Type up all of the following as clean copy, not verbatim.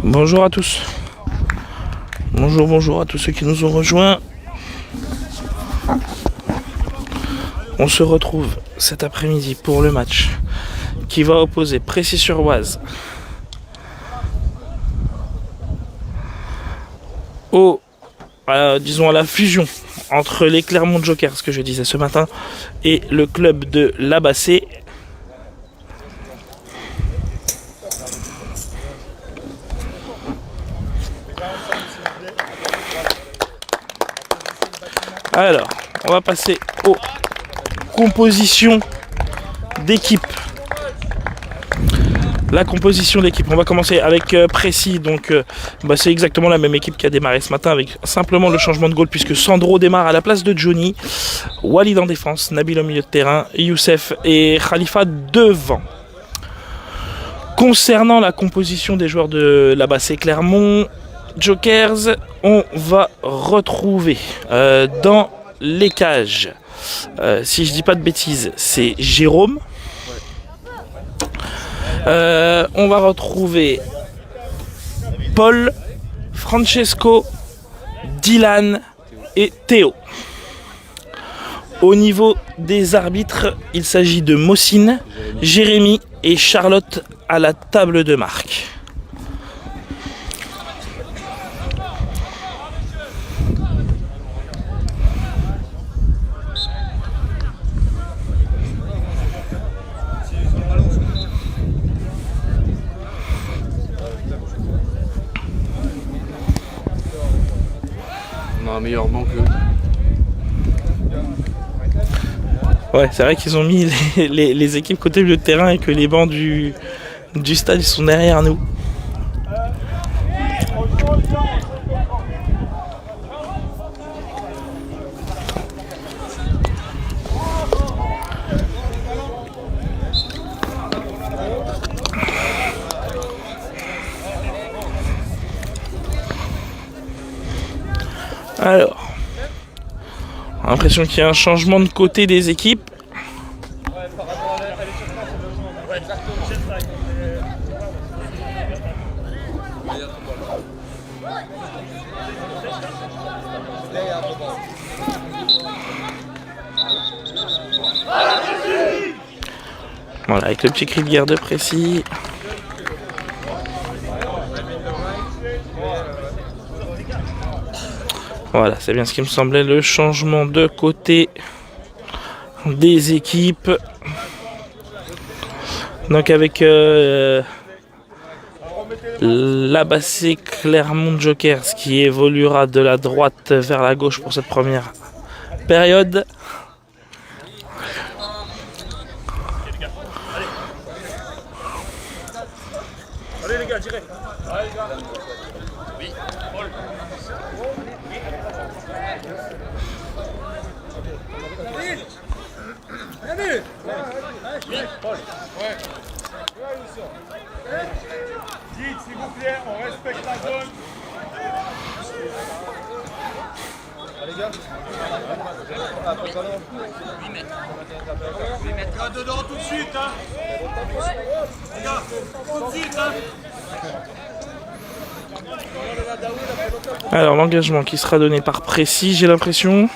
Bonjour à tous. Bonjour à tous ceux qui nous ont rejoints. On se retrouve cet après-midi pour le match qui va opposer Précy-sur-Oise à la fusion entre les Clermont Jokers, ce que je disais ce matin, et le club de Labassé. Alors, on va passer aux compositions d'équipe. La composition d'équipe, on va commencer avec Précy, donc c'est exactement la même équipe qui a démarré ce matin avec simplement le changement de goal puisque Sandro démarre à la place de Johnny, Walid en défense, Nabil au milieu de terrain, Youssef et Khalifa devant. Concernant la composition des joueurs de la Basse et Clermont Jokers, on va retrouver dans les cages, si je dis pas de bêtises, c'est Jérôme. On va retrouver Paul, Francesco, Dylan et Théo. Au niveau des arbitres, il s'agit de Mossine, Jérémy et Charlotte à la table de marque. On a un meilleur banc que. Ouais, c'est vrai qu'ils ont mis les équipes côté milieu de terrain et que les bancs du stade ils sont derrière nous. Alors, on a l'impression qu'il y a un changement de côté des équipes. Voilà, avec le petit cri de guerre de Précy. Voilà, c'est bien ce qui me semblait, le changement de côté des équipes. Donc avec Labassé Clermont Jokers qui évoluera de la droite vers la gauche pour cette première période. Allez les gars, direct. Allez les gars. Oui, Paul. Oui, Paul. Ouais. Dites s'il vous plaît, on respecte la zone. Allez les gars. 8 mètres. 8 mètres. Là dedans tout de suite, hein. Les gars, tout de suite, hein. Alors l'engagement qui sera donné par Précy, j'ai l'impression.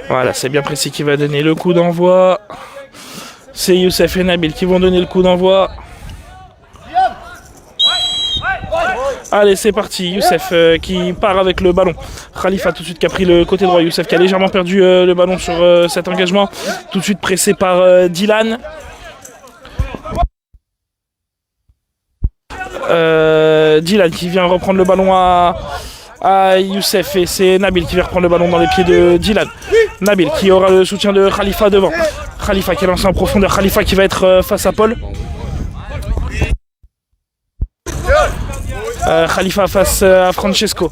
Voilà, c'est bien Précy qui va donner le coup d'envoi. C'est Youssef et Nabil qui vont donner le coup d'envoi. Allez, c'est parti. Youssef qui part avec le ballon. Khalifa tout de suite qui a pris le côté droit. Youssef qui a légèrement perdu le ballon sur cet engagement. Tout de suite pressé par Dylan. Dylan qui vient reprendre le ballon à Youssef et c'est Nabil qui vient reprendre le ballon dans les pieds de Dylan. Nabil qui aura le soutien de Khalifa devant. Khalifa qui est lancé en profondeur. Khalifa qui va être face à Paul. Khalifa face à Francesco.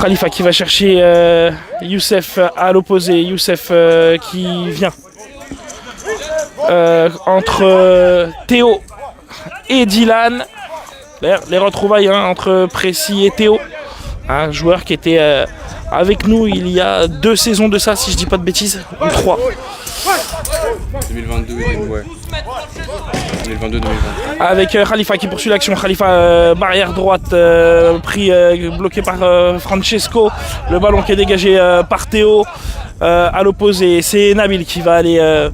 Khalifa qui va chercher Youssef à l'opposé. Youssef qui vient entre Théo et Dylan. Les retrouvailles entre Précy et Théo. Un joueur qui était avec nous il y a 2 saisons de ça, si je dis pas de bêtises, ou 3. 2022, ouais. 2022-2023. Avec Khalifa qui poursuit l'action. Khalifa barrière droite bloqué par Francesco. Le ballon qui est dégagé par Théo à l'opposé. C'est Nabil qui va aller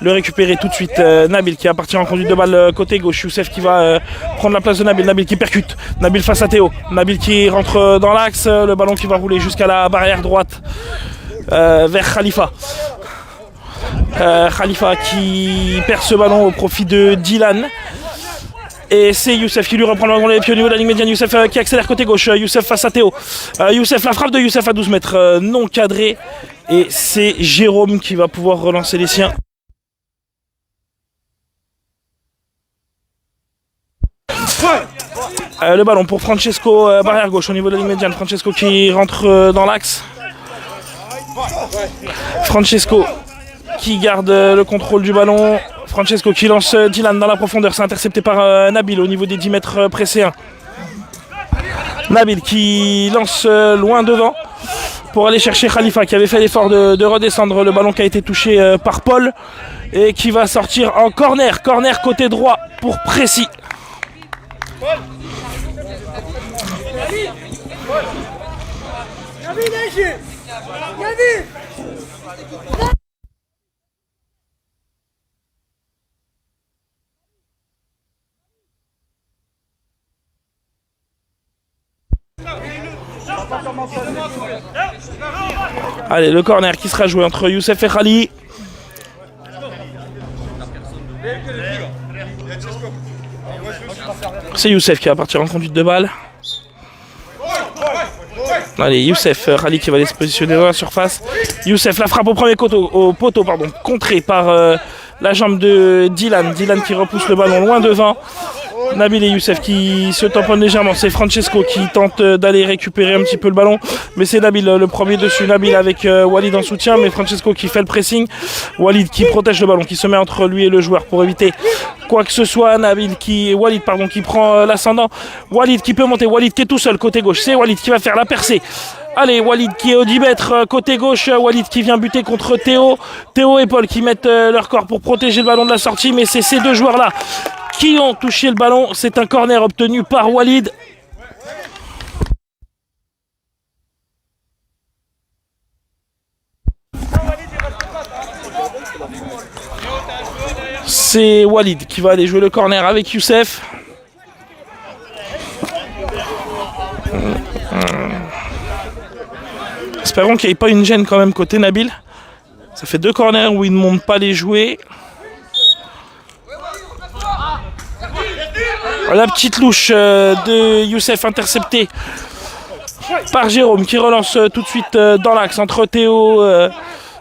le récupérer tout de suite. Nabil qui va partir en conduite de balle côté gauche. Youssef qui va prendre la place de Nabil. Nabil qui percute. Nabil face à Théo. Nabil qui rentre dans l'axe. Le ballon qui va rouler jusqu'à la barrière droite vers Khalifa. Khalifa qui perd ce ballon au profit de Dylan. Et c'est Youssef qui lui reprend le ballon dans les pieds au niveau de la ligne médiane. Youssef qui accélère côté gauche. Youssef face à Théo. Youssef, la frappe de Youssef à 12 mètres non cadrée. Et c'est Jérôme qui va pouvoir relancer les siens. Le ballon pour Francesco, barrière gauche au niveau de la ligne médiane. Francesco qui rentre dans l'axe. Francesco qui garde le contrôle du ballon. Francesco qui lance Dylan dans la profondeur. C'est intercepté par Nabil au niveau des 10 mètres pressés. Nabil qui lance loin devant pour aller chercher Khalifa qui avait fait l'effort de redescendre. Le ballon qui a été touché par Paul et qui va sortir en corner. Corner côté droit pour Précy. Allez, le corner qui sera joué entre Youssef et Khali. C'est Youssef qui va partir en conduite de balle. Allez, Youssef, Khali qui va aller se positionner dans la surface. Youssef, la frappe au premier poteau, contré par la jambe de Dylan. Dylan qui repousse le ballon loin devant. Nabil et Youssef qui se tamponnent légèrement. C'est Francesco qui tente d'aller récupérer un petit peu le ballon. Mais c'est Nabil le premier dessus. Nabil avec Walid en soutien. Mais Francesco qui fait le pressing. Walid qui protège le ballon, qui se met entre lui et le joueur pour éviter quoi que ce soit. Walid qui prend l'ascendant. Walid qui peut monter. Walid qui est tout seul côté gauche. C'est Walid qui va faire la percée. Allez, Walid qui est au 10 mètres côté gauche. Walid qui vient buter contre Théo. Théo et Paul qui mettent leur corps pour protéger le ballon de la sortie. Mais c'est ces deux joueurs-là qui ont touché le ballon. C'est un corner obtenu par Walid. C'est Walid qui va aller jouer le corner avec Youssef. Espérons qu'il n'y ait pas une gêne quand même côté Nabil. Ça fait 2 corners où il ne monte pas les jouer. La petite louche de Youssef interceptée par Jérôme qui relance tout de suite dans l'axe entre Théo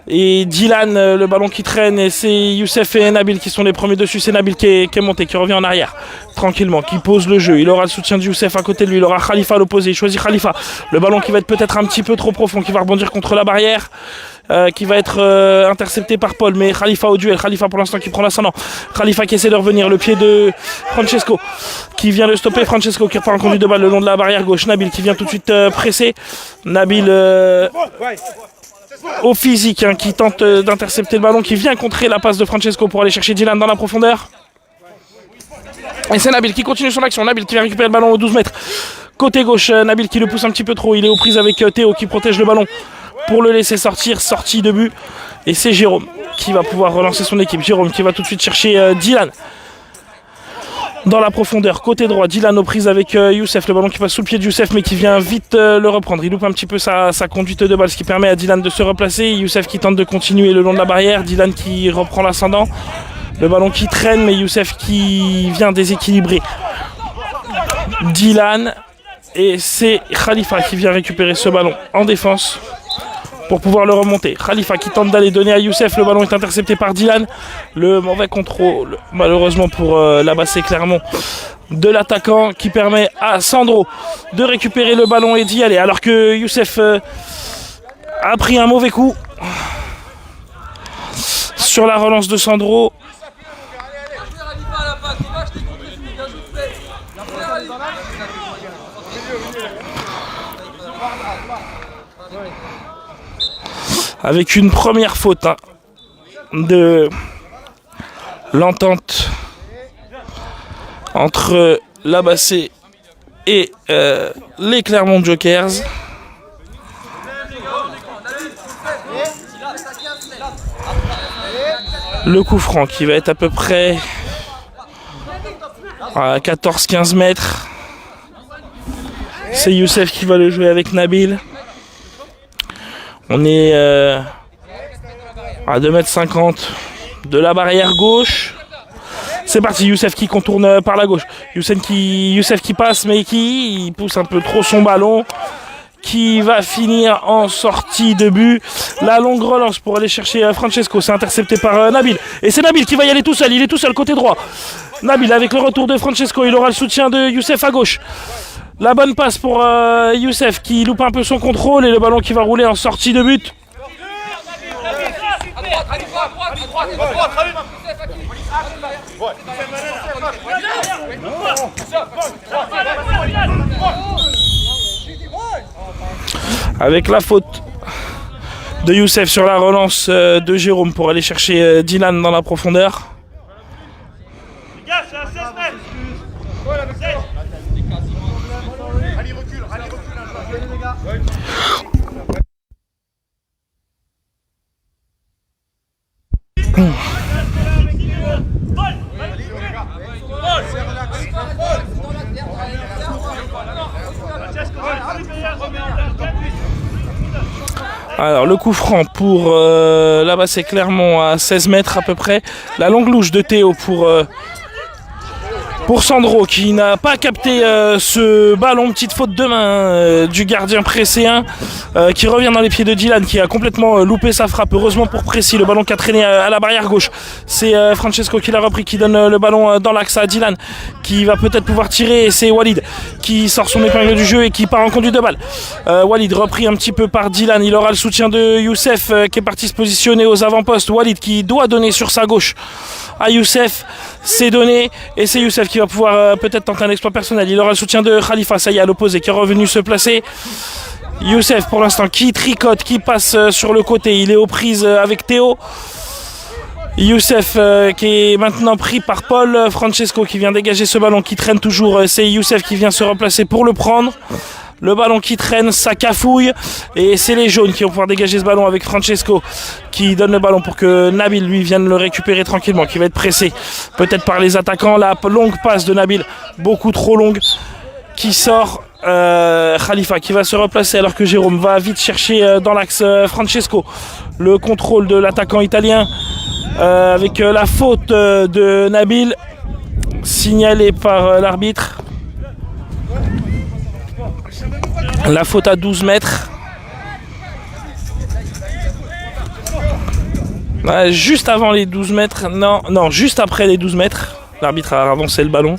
et Dylan. Le ballon qui traîne et c'est Youssef et Nabil qui sont les premiers dessus. C'est Nabil qui est monté, qui revient en arrière tranquillement, qui pose le jeu. Il aura le soutien de Youssef à côté de lui. Il aura Khalifa à l'opposé. Il choisit Khalifa. Le ballon qui va être peut-être un petit peu trop profond, qui va rebondir contre la barrière. Qui va être intercepté par Paul, mais Khalifa au duel. Khalifa pour l'instant qui prend l'ascendant. Khalifa qui essaie de revenir, le pied de Francesco qui vient le stopper. Francesco qui repart en conduite de balle le long de la barrière gauche. Nabil qui vient tout de suite presser. Nabil au physique qui tente d'intercepter le ballon, qui vient contrer la passe de Francesco pour aller chercher Dylan dans la profondeur. Et c'est Nabil qui continue son action. Nabil qui vient récupérer le ballon aux 12 mètres. Côté gauche, Nabil qui le pousse un petit peu trop. Il est aux prises avec Théo qui protège le ballon pour le laisser sortir. Sortie de but. Et c'est Jérôme qui va pouvoir relancer son équipe. Jérôme qui va tout de suite chercher Dylan. Dans la profondeur, côté droit, Dylan aux prises avec Youssef, le ballon qui passe sous le pied de Youssef mais qui vient vite le reprendre. Il loupe un petit peu sa conduite de balle, ce qui permet à Dylan de se replacer. Youssef qui tente de continuer le long de la barrière, Dylan qui reprend l'ascendant. Le ballon qui traîne mais Youssef qui vient déséquilibrer Dylan. Et c'est Khalifa qui vient récupérer ce ballon en défense pour pouvoir le remonter. Khalifa qui tente d'aller donner à Youssef, le ballon est intercepté par Dylan. Le mauvais contrôle, malheureusement pour l'Abassé Clermont, de l'attaquant qui permet à Sandro de récupérer le ballon et d'y aller. Alors que Youssef a pris un mauvais coup sur la relance de Sandro. Avec une première faute de l'entente entre l'Abassé et les Clermont Jokers. Le coup franc qui va être à peu près à 14-15 mètres. C'est Youssef qui va le jouer avec Nabil. On est à 2,50 m de la barrière gauche. C'est parti, Youssef qui contourne par la gauche. Youssef qui passe mais qui pousse un peu trop son ballon. Qui va finir en sortie de but. La longue relance pour aller chercher Francesco. C'est intercepté par Nabil. Et c'est Nabil qui va y aller tout seul. Il est tout seul côté droit. Nabil avec le retour de Francesco. Il aura le soutien de Youssef à gauche. La bonne passe pour Youssef qui loupe un peu son contrôle et le ballon qui va rouler en sortie de but. Avec la faute de Youssef sur la relance de Jérôme pour aller chercher Dylan dans la profondeur. Alors le coup franc pour là-bas c'est Clermont à 16 mètres à peu près. La longue louche de Théo pour Sandro qui n'a pas capté ce ballon. Petite faute de main du gardien presséen qui revient dans les pieds de Dylan qui a complètement loupé sa frappe. Heureusement pour Précy, le ballon qui a traîné à la barrière gauche. C'est Francesco qui l'a repris, qui donne le ballon dans l'axe à Dylan qui va peut-être pouvoir tirer. Et c'est Walid qui sort son épingle du jeu et qui part en conduite de balle. Walid repris un petit peu par Dylan. Il aura le soutien de Youssef qui est parti se positionner aux avant-postes. Walid qui doit donner sur sa gauche à Youssef. C'est donné et c'est Youssef qui va pouvoir peut-être tenter un exploit personnel. Il aura le soutien de Khalifa, ça y est, à l'opposé, qui est revenu se placer. Youssef pour l'instant qui tricote, qui passe sur le côté. Il est aux prises avec Théo. Youssef qui est maintenant pris par Paul. Francesco qui vient dégager ce ballon qui traîne toujours. C'est Youssef qui vient se replacer pour le prendre. Le ballon qui traîne, ça cafouille. Et c'est les jaunes qui vont pouvoir dégager ce ballon avec Francesco qui donne le ballon pour que Nabil lui vienne le récupérer tranquillement, qui va être pressé peut-être par les attaquants. La longue passe de Nabil, beaucoup trop longue, qui sort. Khalifa qui va se replacer alors que Jérôme va vite chercher dans l'axe Francesco. Le contrôle de l'attaquant italien avec la faute de Nabil signalée par l'arbitre. La faute à 12 mètres. Juste avant les 12 mètres. Non, juste après les 12 mètres. L'arbitre a avancé le ballon.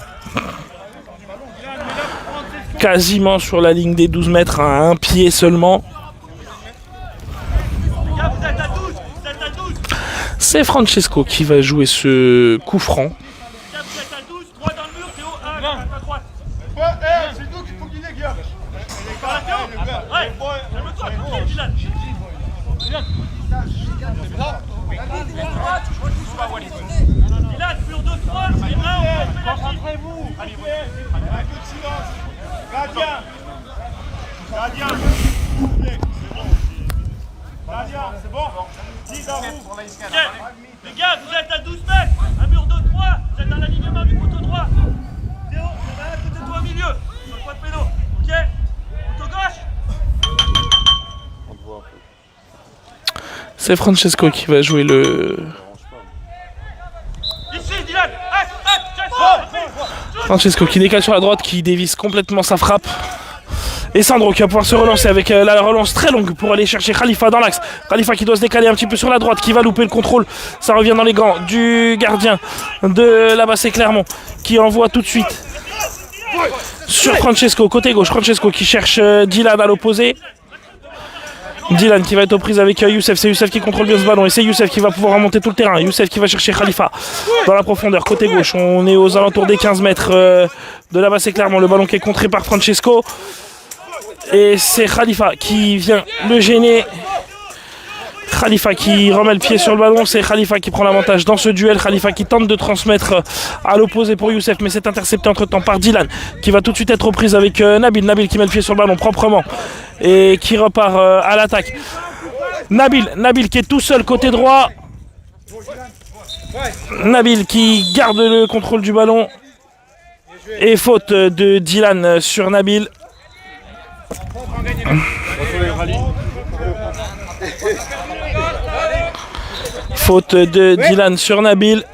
Quasiment sur la ligne des 12 mètres, à un pied seulement. C'est Francesco qui va jouer ce coup franc. Gardien, c'est bon. 10 à vous. Les gars, vous êtes à 12 mètres. Un mur de 3. Vous êtes dans l'alignement du poteau droit. Théo, on va à côté de toi au milieu. Sur le point de péno. Ok? Poteau gauche. C'est Francesco qui va jouer le... Ici, Dylan. Francesco qui décale sur la droite, qui dévisse complètement sa frappe. Et Sandro qui va pouvoir se relancer avec la relance très longue pour aller chercher Khalifa dans l'axe. Khalifa qui doit se décaler un petit peu sur la droite, qui va louper le contrôle. Ça revient dans les gants du gardien de la Basse Clermont qui envoie tout de suite sur Francesco, côté gauche. Francesco qui cherche Dylan à l'opposé. Dylan qui va être aux prises avec Youssef. C'est Youssef qui contrôle bien ce ballon et c'est Youssef qui va pouvoir remonter tout le terrain. Youssef qui va chercher Khalifa dans la profondeur, côté gauche. On est aux alentours des 15 mètres de la Basse Clermont. Le ballon qui est contré par Francesco. Et c'est Khalifa qui vient le gêner. Khalifa qui remet le pied sur le ballon. C'est Khalifa qui prend l'avantage dans ce duel. Khalifa qui tente de transmettre à l'opposé pour Youssef, mais c'est intercepté entre temps par Dylan qui va tout de suite être aux prises avec Nabil. Nabil qui met le pied sur le ballon proprement et qui repart à l'attaque. Nabil qui est tout seul côté droit. Nabil qui garde le contrôle du ballon. Et faute de Dylan sur Nabil. Faute de Dylan sur Nabil.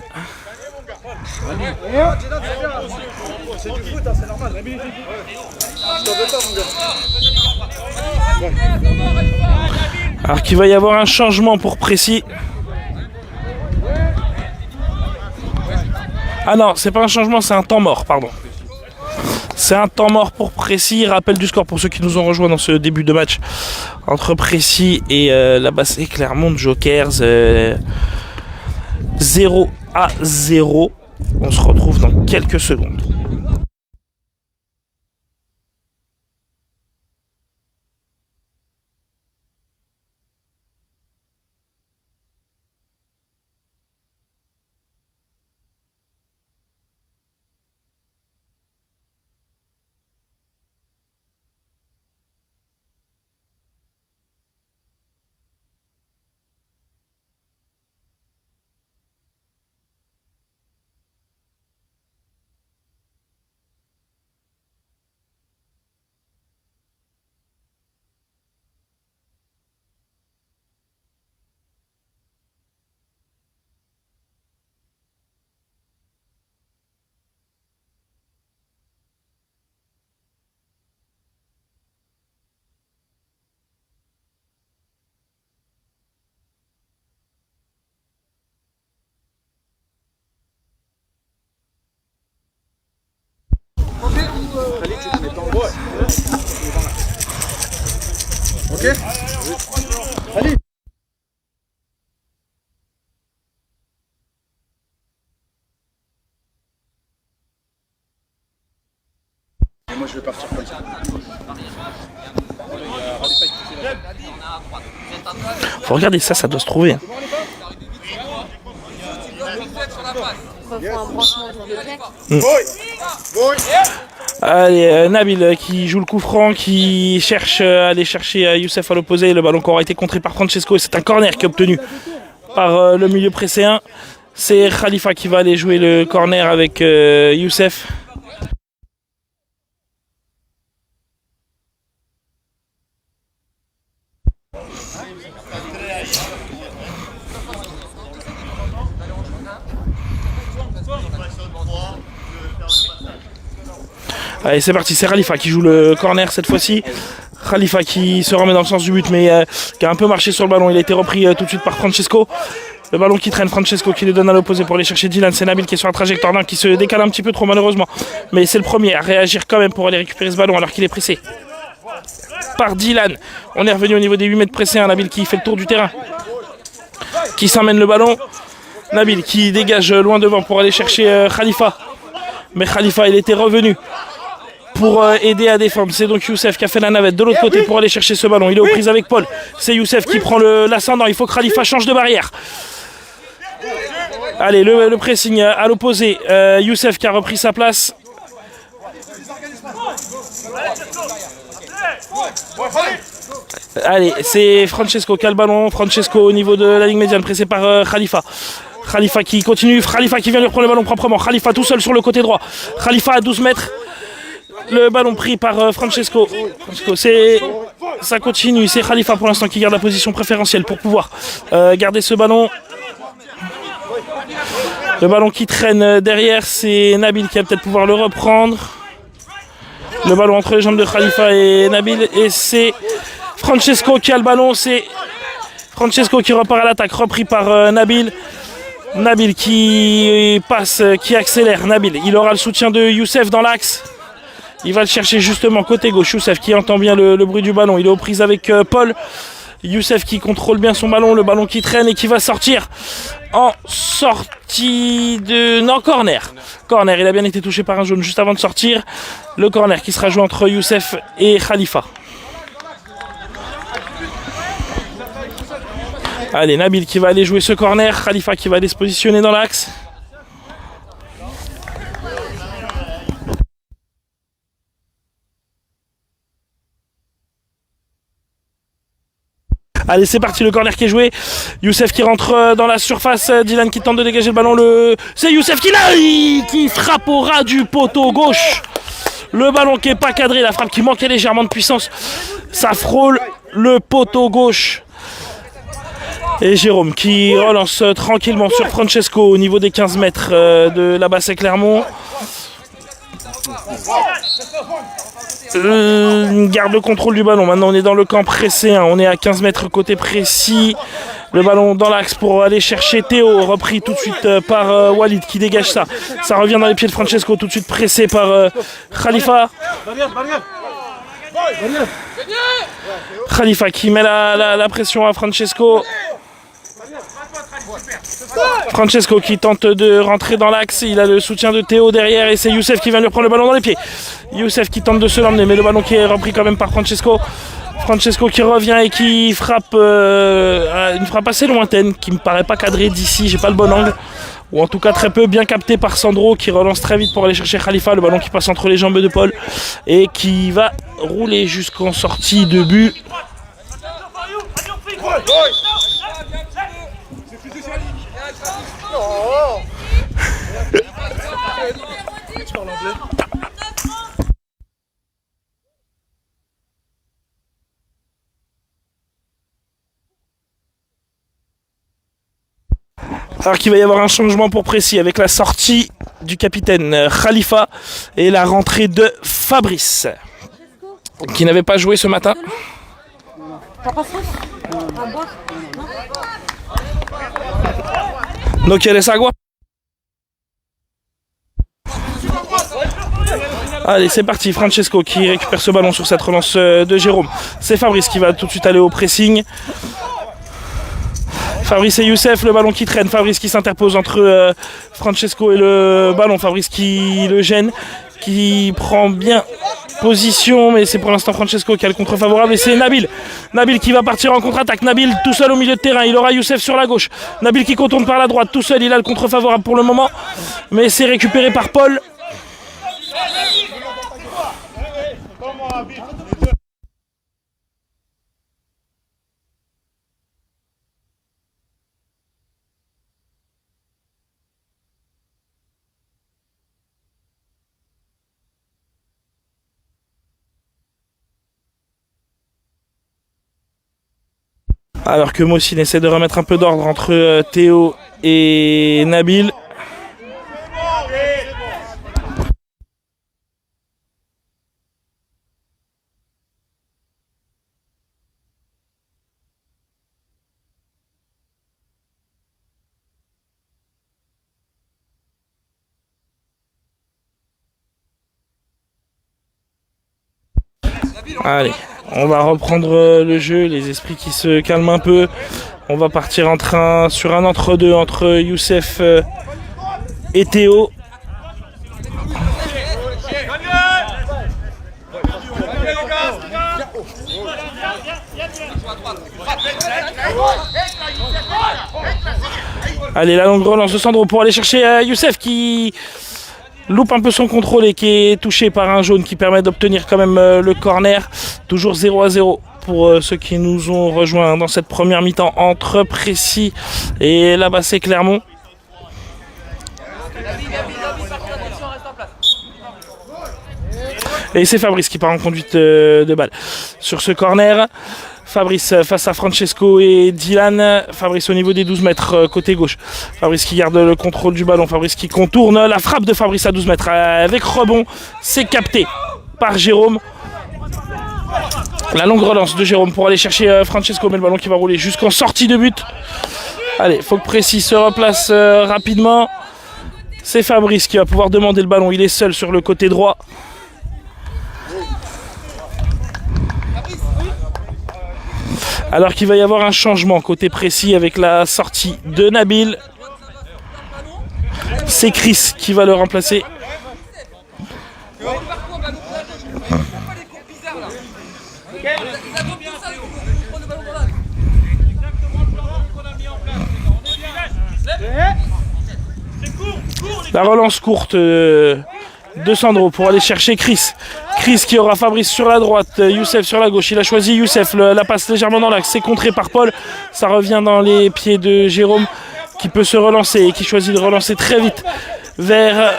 C'est du foot, c'est normal. Alors qu'il va y avoir un changement pour Précy. Ah non, c'est pas un changement, c'est un temps mort, pardon. C'est un temps mort pour Précy. Rappel du score pour ceux qui nous ont rejoints dans ce début de match entre Précy et la Basse Clermont Jokers. 0-0. On se retrouve dans quelques secondes. Ok. Allez. Et moi je vais partir comme ça. Faut regarder ça, ça doit se trouver. Hein. Allez, Nabil qui joue le coup franc, qui cherche à aller chercher Youssef à l'opposé. Le ballon qui aura été contré par Francesco et c'est un corner qui est obtenu par le milieu précédent. C'est Khalifa qui va aller jouer le corner avec Youssef. Allez, c'est parti, c'est Khalifa qui joue le corner cette fois-ci. Khalifa qui se remet dans le sens du but mais qui a un peu marché sur le ballon. Il a été repris tout de suite par Francesco. Le ballon qui traîne, Francesco qui le donne à l'opposé pour aller chercher Dylan. C'est Nabil qui est sur la trajectoire d'un qui se décale un petit peu trop malheureusement. Mais c'est le premier à réagir quand même pour aller récupérer ce ballon alors qu'il est pressé par Dylan. On est revenu au niveau des 8 mètres pressés. Nabil qui fait le tour du terrain, qui s'emmène le ballon. Nabil qui dégage loin devant pour aller chercher Khalifa. Mais Khalifa il était revenu pour aider à défendre. C'est donc Youssef qui a fait la navette de l'autre côté pour aller chercher ce ballon. Il est aux prises avec Paul. C'est Youssef qui prend l'ascendant. Il faut que Khalifa change de barrière. Allez, le pressing à l'opposé. Youssef qui a repris sa place. Allez, c'est Francesco qui a le ballon. Francesco au niveau de la ligne médiane, pressé par Khalifa. Khalifa qui continue, Khalifa qui vient lui reprendre le ballon proprement. Khalifa tout seul sur le côté droit. Khalifa à 12 mètres. Le ballon pris par Francesco. Ça continue, c'est Khalifa pour l'instant qui garde la position préférentielle pour pouvoir garder ce ballon. Le ballon qui traîne derrière, c'est Nabil qui va peut-être pouvoir le reprendre. Le ballon entre les jambes de Khalifa et Nabil. Et c'est Francesco qui a le ballon. C'est Francesco qui repart à l'attaque, repris par Nabil. Nabil qui passe, qui accélère. Nabil, il aura le soutien de Youssef dans l'axe. Il va le chercher justement côté gauche. Youssef qui entend bien le bruit du ballon. Il est aux prises avec Paul. Youssef qui contrôle bien son ballon. Le ballon qui traîne et qui va sortir en sortie de... Non, corner. Corner, il a bien été touché par un jaune juste avant de sortir. Le corner qui sera joué entre Youssef et Khalifa. Allez, Nabil qui va aller jouer ce corner. Khalifa qui va aller se positionner dans l'axe. Allez, c'est parti, le corner qui est joué. Youssef qui rentre dans la surface. Dylan qui tente de dégager le ballon. C'est Youssef qui frappe au ras du poteau gauche. Le ballon qui n'est pas cadré. La frappe qui manquait légèrement de puissance. Ça frôle le poteau gauche. Et Jérôme qui relance tranquillement sur Francesco au niveau des 15 mètres de la Basse Clermont. Garde le contrôle du ballon. Maintenant on est dans le camp pressé, hein. On est à 15 mètres côté précis. Le ballon dans l'axe pour aller chercher Théo, repris tout de suite par Walid qui dégage ça. Ça revient dans les pieds de Francesco, tout de suite pressé par Khalifa. Khalifa qui met la pression à Francesco. Francesco qui tente de rentrer dans l'axe. Il a le soutien de Théo derrière et c'est Youssef qui vient lui prendre le ballon dans les pieds. Youssef qui tente de se l'emmener mais le ballon qui est repris quand même par Francesco. Francesco qui revient et qui frappe une frappe assez lointaine qui me paraît pas cadrée d'ici, j'ai pas le bon angle. Ou en tout cas très peu, bien capté par Sandro qui relance très vite pour aller chercher Khalifa. Le ballon qui passe entre les jambes de Paul et qui va rouler jusqu'en sortie de but. Alors qu'il va y avoir un changement pour Précis avec la sortie du capitaine Khalifa et la rentrée de Fabrice qui n'avait pas joué ce matin. No quieres agua? Allez, c'est parti. Francesco qui récupère ce ballon sur cette relance de Jérôme. C'est Fabrice qui va tout de suite aller au pressing. Fabrice et Youssef, le ballon qui traîne. Fabrice qui s'interpose entre Francesco et le ballon. Fabrice qui le gêne, qui prend bien position, mais c'est pour l'instant Francesco qui a le contre favorable et c'est Nabil. Nabil qui va partir en contre-attaque. Nabil tout seul au milieu de terrain. Il aura Youssef sur la gauche. Nabil qui contourne par la droite tout seul. Il a le contre favorable pour le moment, mais c'est récupéré par Paul. Alors que Mossine essaie de remettre un peu d'ordre entre Théo et Nabil. Allez, on va reprendre le jeu, les esprits qui se calment un peu. On va partir sur un entre-deux entre Youssef et Théo. Allez, la longue relance de Sandro pour aller chercher Youssef qui loupe un peu son contrôle et qui est touché par un jaune qui permet d'obtenir quand même le corner. Toujours 0-0 pour ceux qui nous ont rejoints dans cette première mi-temps entre Précy et la Bassée Clermont. Et c'est Fabrice qui part en conduite de balle sur ce corner. Fabrice face à Francesco et Dylan. Fabrice au niveau des 12 mètres côté gauche. Fabrice qui garde le contrôle du ballon. Fabrice qui contourne. La frappe de Fabrice à 12 mètres avec rebond. C'est capté par Jérôme. La longue relance de Jérôme pour aller chercher Francesco. Mais le ballon qui va rouler jusqu'en sortie de but. Allez, faut que Précy se replace rapidement. C'est Fabrice qui va pouvoir demander le ballon. Il est seul sur le côté droit. Alors qu'il va y avoir un changement côté Précy avec la sortie de Nabil. C'est Chris qui va le remplacer. La relance courte de Sandro pour aller chercher Chris. Chris qui aura Fabrice sur la droite, Youssef sur la gauche. Il a choisi Youssef, la passe légèrement dans l'axe. C'est contré par Paul. Ça revient dans les pieds de Jérôme qui peut se relancer et qui choisit de relancer très vite vers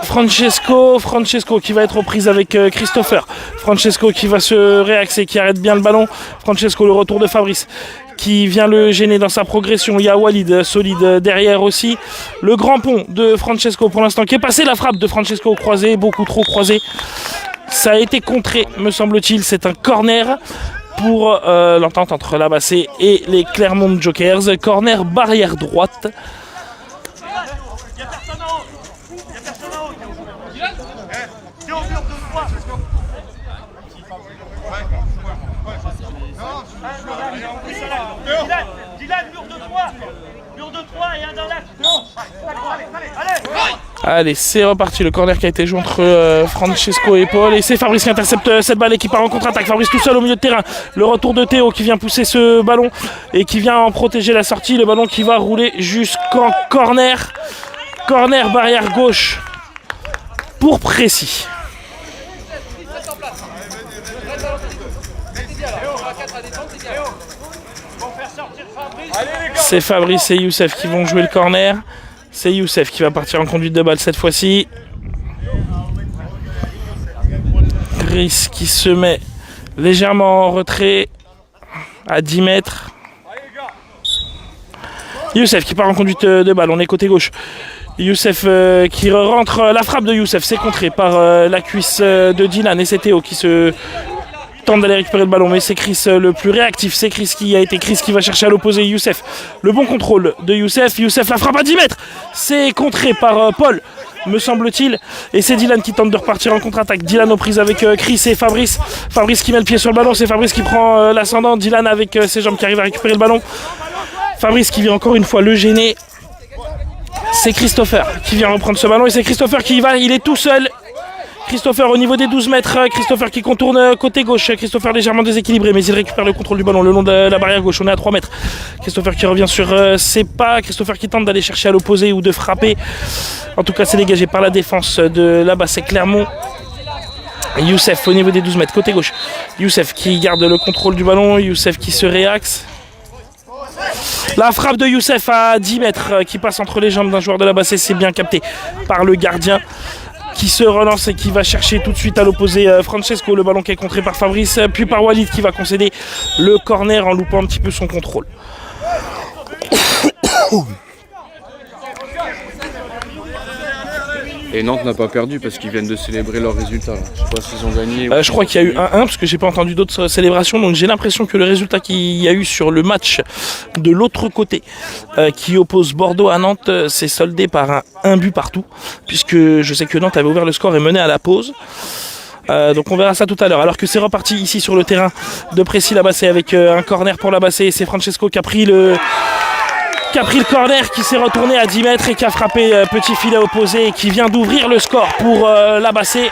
Francesco. Francesco qui va être aux prises avec Christopher. Francesco qui va se réaxer, qui arrête bien le ballon. Francesco, le retour de Fabrice qui vient le gêner dans sa progression. Il y a Walid solide derrière aussi. Le grand pont de Francesco pour l'instant qui est passé. La frappe de Francesco croisée, beaucoup trop croisée. Ça a été contré, me semble-t-il. C'est un corner pour l'entente entre la Bassée et les Clermont Jokers. Corner barrière droite. Dylan, mur de 3. Mur de 3 et un dans l'axe. Allez, c'est reparti. Le corner qui a été joué entre Francesco et Paul. Et c'est Fabrice qui intercepte cette balle et qui part en contre-attaque. Fabrice tout seul au milieu de terrain. Le retour de Théo qui vient pousser ce ballon et qui vient en protéger la sortie. Le ballon qui va rouler jusqu'en corner. Corner barrière gauche pour Précy. C'est Fabrice et Youssef qui vont jouer le corner. C'est Youssef qui va partir en conduite de balle cette fois-ci. Chris qui se met légèrement en retrait à 10 mètres. Youssef qui part en conduite de balle. On est côté gauche. Youssef qui rentre. La frappe de Youssef, c'est contré par la cuisse de Dylan. Et c'est Théo qui se tente d'aller récupérer le ballon, mais c'est Chris le plus réactif. C'est Chris qui va chercher à l'opposé Youssef. Le bon contrôle de Youssef. Youssef la frappe à 10 mètres. C'est contré par Paul, me semble-t-il. Et c'est Dylan qui tente de repartir en contre-attaque. Dylan aux prises avec Chris et Fabrice. Fabrice qui met le pied sur le ballon. C'est Fabrice qui prend l'ascendant. Dylan avec ses jambes qui arrive à récupérer le ballon. Fabrice qui vient encore une fois le gêner. C'est Christopher qui vient reprendre ce ballon. Et c'est Christopher qui y va. Il est tout seul. Christopher au niveau des 12 mètres, Christopher qui contourne côté gauche, Christopher légèrement déséquilibré mais il récupère le contrôle du ballon le long de la barrière gauche, on est à 3 mètres. Christopher qui revient sur ses pas, Christopher qui tente d'aller chercher à l'opposé ou de frapper. En tout cas c'est dégagé par la défense de la Bassée Clermont. Youssef au niveau des 12 mètres, côté gauche. Youssef qui garde le contrôle du ballon, Youssef qui se réaxe. La frappe de Youssef à 10 mètres qui passe entre les jambes d'un joueur de la Bassée, c'est bien capté par le gardien. Qui se relance et qui va chercher tout de suite à l'opposé Francesco, le ballon qui est contré par Fabrice, puis par Walid qui va concéder le corner en loupant un petit peu son contrôle. Et Nantes n'a pas perdu parce qu'ils viennent de célébrer leur résultat. Là. Je sais pas s'ils ont gagné. Je crois qu'il y a eu 1-1 parce que j'ai pas entendu d'autres célébrations. Donc j'ai l'impression que le résultat qu'il y a eu sur le match de l'autre côté qui oppose Bordeaux à Nantes s'est soldé par un but partout. Puisque je sais que Nantes avait ouvert le score et mené à la pause. Donc on verra ça tout à l'heure. Alors que c'est reparti ici sur le terrain de Précy la Bassée avec un corner pour la Bassée. C'est Francesco qui a pris le corner, qui s'est retourné à 10 mètres et qui a frappé petit filet opposé et qui vient d'ouvrir le score pour la Bassée.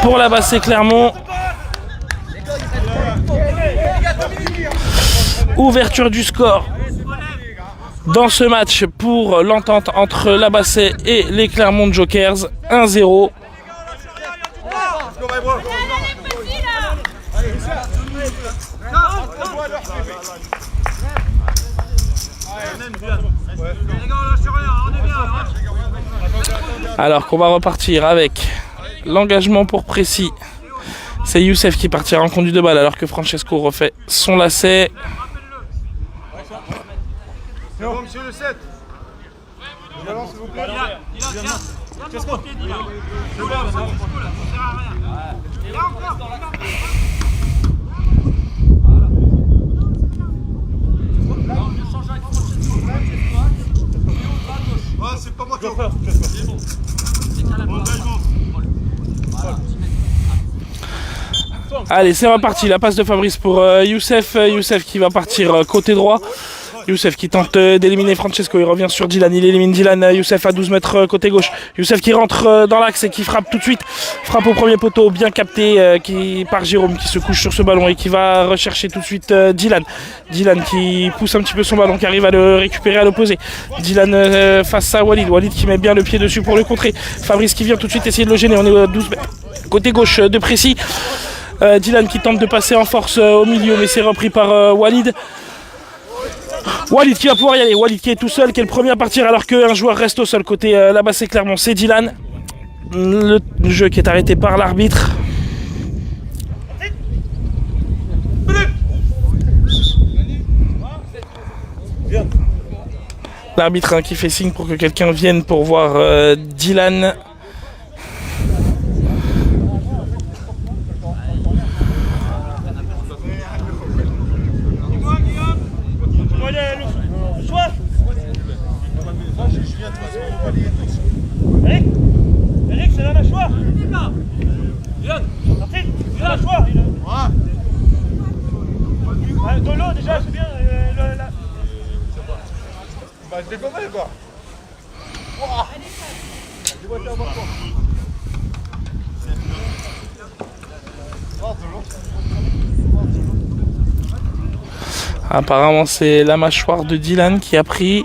Pour la Bassée Clermont. Ouverture du score dans ce match pour l'entente entre la Bassée et les Clermont Jokers. 1-0. Alors qu'on va repartir avec l'engagement pour Précy. C'est Youssef qui partira en conduite de balle alors que Francesco refait son lacet. C'est bon, monsieur le 7. Ballon, s'il vous plaît. C'est pas moi qui Allez, c'est reparti. La passe de Fabrice pour Youssef. Youssef qui va partir côté droit. Youssef qui tente d'éliminer Francesco. Il revient sur Dylan. Il élimine Dylan. Youssef à 12 mètres côté gauche. Youssef qui rentre dans l'axe et qui frappe tout de suite. Frappe au premier poteau. Bien capté par Jérôme qui se couche sur ce ballon et qui va rechercher tout de suite Dylan. Dylan qui pousse un petit peu son ballon, qui arrive à le récupérer à l'opposé. Dylan face à Walid. Walid qui met bien le pied dessus pour le contrer. Fabrice qui vient tout de suite essayer de le gêner. On est à 12 mètres côté gauche de Précy. Dylan qui tente de passer en force au milieu, mais c'est repris par Walid. Walid qui va pouvoir y aller. Walid qui est tout seul, qui est le premier à partir alors qu'un joueur reste au sol côté la Bassée Clermont. C'est Dylan. Le jeu qui est arrêté par l'arbitre. L'arbitre qui fait signe pour que quelqu'un vienne pour voir Dylan. Eric, c'est la mâchoire. Yann, sortez, c'est la mâchoire. De l'eau déjà, c'est bien. Bah, je déconne quoi. Apparemment c'est la mâchoire de Dylan qui a pris.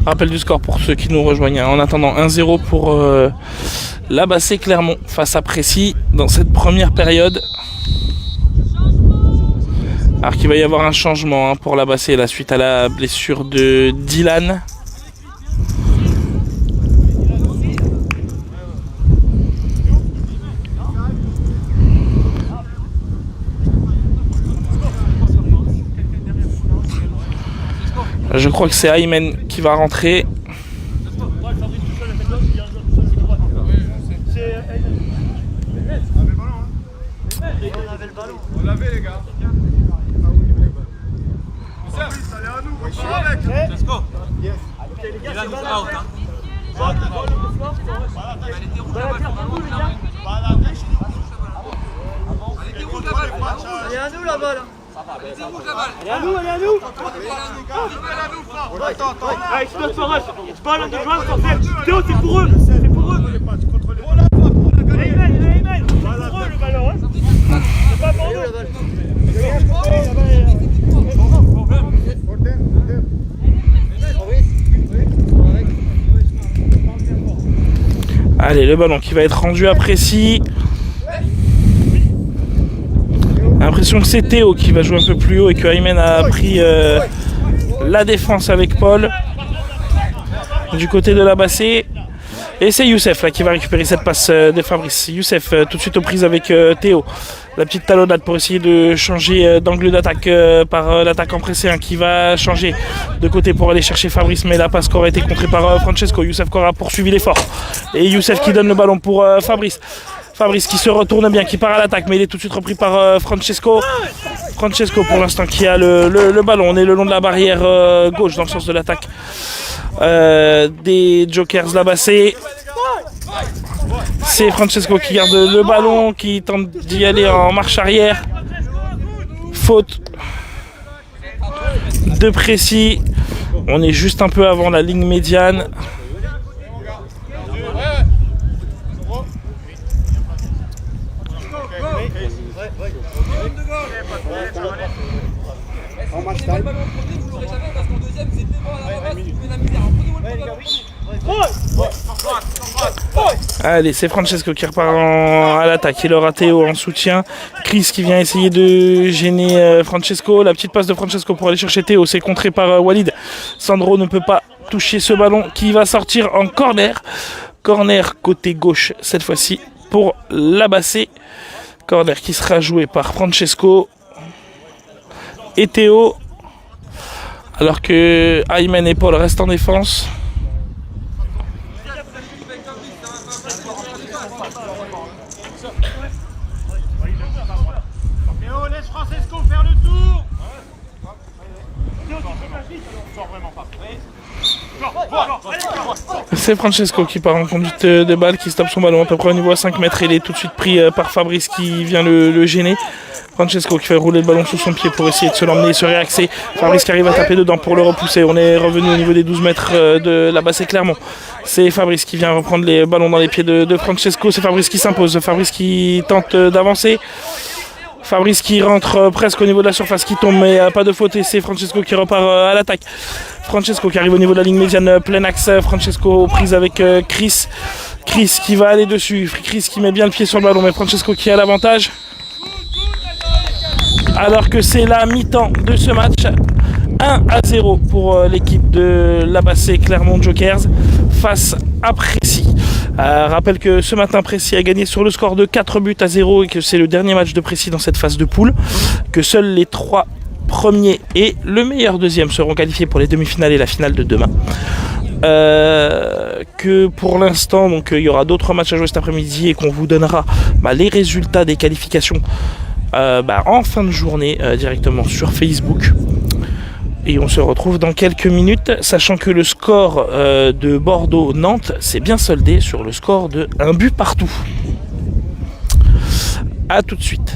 Rappel du score pour ceux qui nous rejoignent. En attendant 1-0 pour la Bassée Clermont face à Précy dans cette première période. Alors qu'il va y avoir un changement pour la Bassée là, suite à la blessure de Dylan. Je crois que c'est Aymen qui va rentrer. On l'avait les gars. Ça allez à nous, on part avec. Let's go. Yes. Il a nous out. Elle est à nous la balle. Elle est à nous, elle est à nous. Attends. Allez, c'est notre forage. C'est pas l'un de joueurs pour faire. Théo, c'est pour eux. C'est pour eux. Aymen, c'est pour eux le ballon. C'est pas pour nous. Allez, le ballon qui va être rendu à Précy. L'impression que c'est Théo qui va jouer un peu plus haut et que Aymen a pris la défense avec Paul du côté de la Bassée. Et c'est Youssef là qui va récupérer cette passe de Fabrice. Youssef tout de suite aux prises avec Théo. La petite talonnade pour essayer de changer d'angle d'attaque par l'attaquant pressé qui va changer de côté pour aller chercher Fabrice. Mais la passe qui aurait été contrée par Francesco. Youssef qui aura poursuivi l'effort. Et Youssef qui donne le ballon pour Fabrice. Fabrice qui se retourne bien, qui part à l'attaque, mais il est tout de suite repris par Francesco. Francesco pour l'instant qui a le ballon. On est le long de la barrière gauche dans le sens de l'attaque des Jokers la Bassée. C'est Francesco qui garde le ballon, qui tente d'y aller en marche arrière. Faute de Précy. On est juste un peu avant la ligne médiane. En match time. Allez, c'est Francesco qui repart à l'attaque. Il aura Théo en soutien. Chris qui vient essayer de gêner Francesco. La petite passe de Francesco pour aller chercher Théo. C'est contré par Walid. Sandro ne peut pas toucher ce ballon qui va sortir en corner. Corner côté gauche cette fois-ci pour l'Abassé. Corner qui sera joué par Francesco et Théo. Alors que Aymen et Paul restent en défense. Théo, laisse Francesco faire le tour. C'est Francesco qui part en conduite de balle, qui stoppe son ballon à peu près au niveau à 5 mètres. Il est tout de suite pris par Fabrice qui vient le gêner. Francesco qui fait rouler le ballon sous son pied pour essayer de se l'emmener et se réaxer. Fabrice qui arrive à taper dedans pour le repousser. On est revenu au niveau des 12 mètres de la Bassée Clermont. C'est Fabrice qui vient reprendre les ballons dans les pieds de Francesco. C'est Fabrice qui s'impose. Fabrice qui tente d'avancer. Fabrice qui rentre presque au niveau de la surface, qui tombe, mais pas de faute. Et c'est Francesco qui repart à l'attaque. Francesco qui arrive au niveau de la ligne médiane, plein axe. Francesco aux prises avec Chris. Chris qui va aller dessus. Chris qui met bien le pied sur le ballon, mais Francesco qui a l'avantage. Alors que c'est la mi-temps de ce match. 1-0 pour l'équipe de l'Abassé Clermont Jokers face à Précy. Rappelle que ce matin Précy a gagné sur le score de 4-0 et que c'est le dernier match de Précy dans cette phase de poule. Que seuls les 3 premiers et le meilleur deuxième seront qualifiés pour les demi-finales et la finale de demain. Que pour l'instant, donc il y aura d'autres matchs à jouer cet après-midi et qu'on vous donnera les résultats des qualifications en fin de journée directement sur Facebook. Et on se retrouve dans quelques minutes, sachant que le score de Bordeaux-Nantes s'est bien soldé sur le score de 1 but partout. A tout de suite.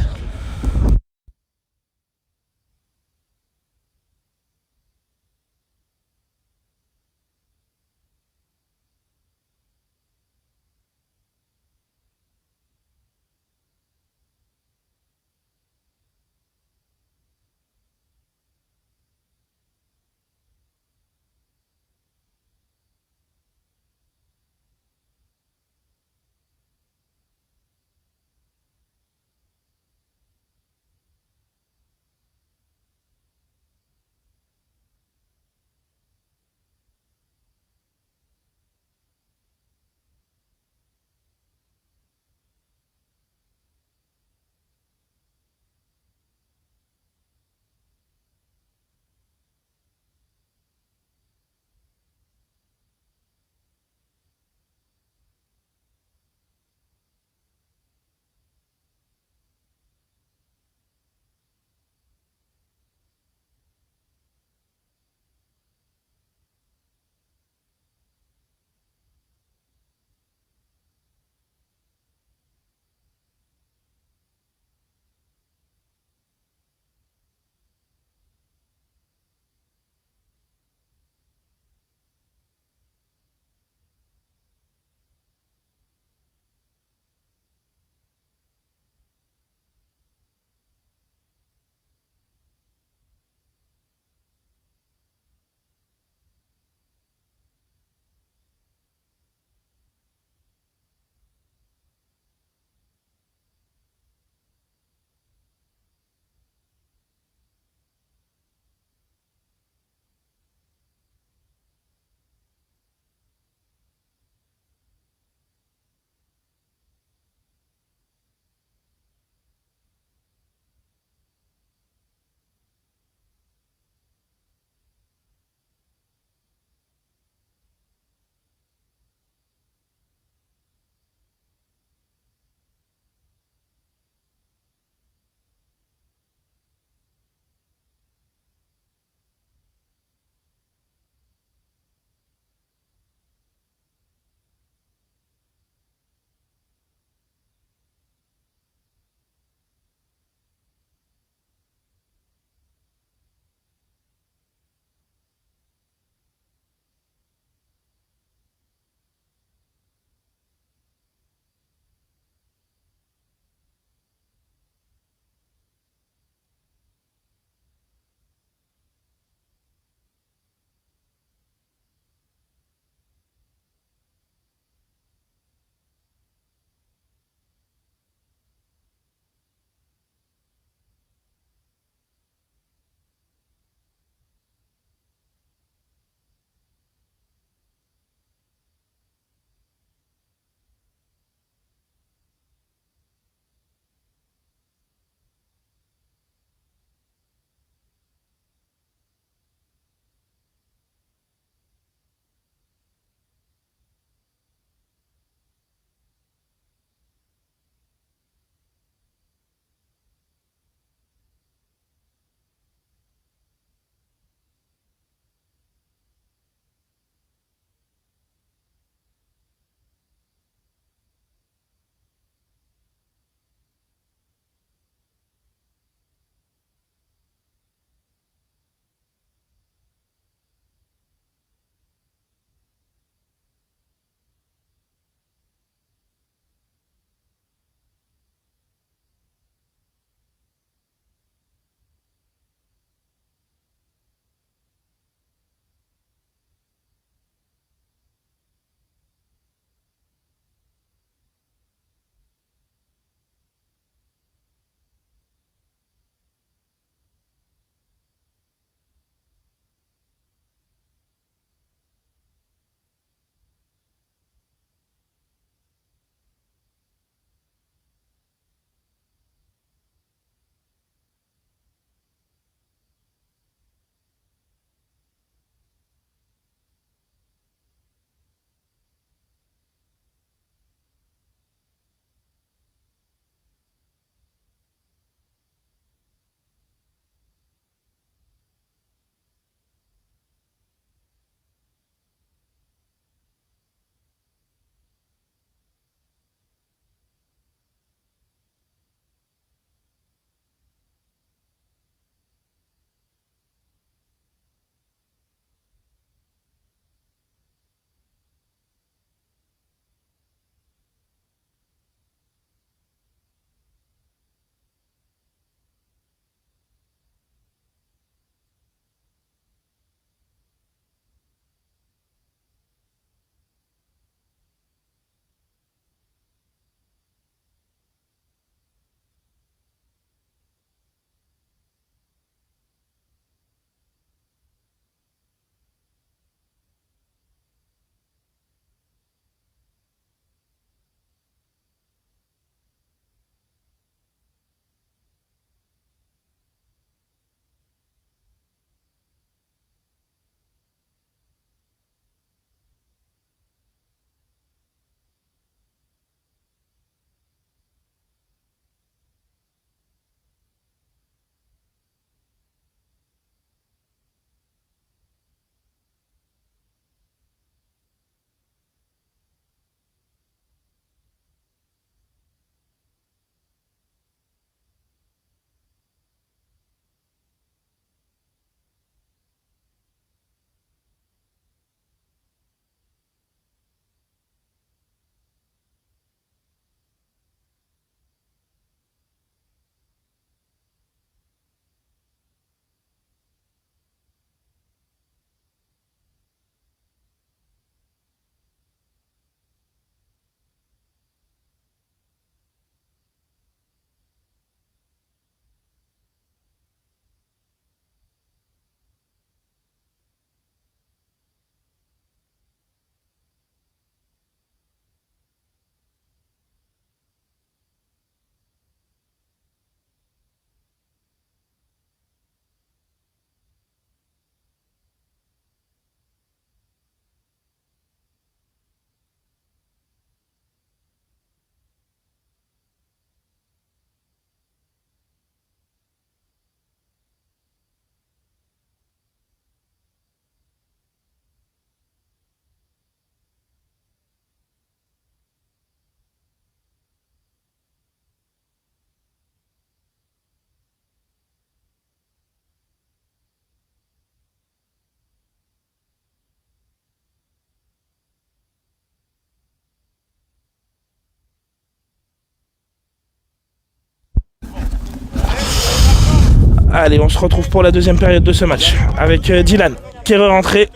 Allez, on se retrouve pour la deuxième période de ce match avec Dylan qui est rentré.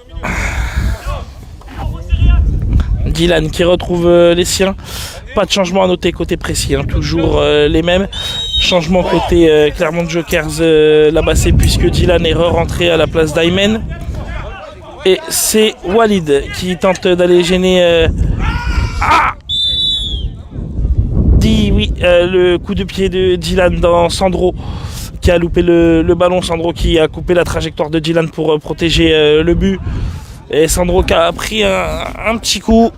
Dylan qui retrouve les siens. Pas de changement à noter côté précis, hein. Toujours les mêmes. Changement côté Clermont Jokers là-bas, c'est puisque Dylan est rentré à la place d'Aymen. Et c'est Walid qui tente d'aller gêner. Le coup de pied de Dylan dans Sandro qui a loupé le ballon. Sandro qui a coupé la trajectoire de Dylan pour protéger le but. Et Sandro qui a pris un petit coup.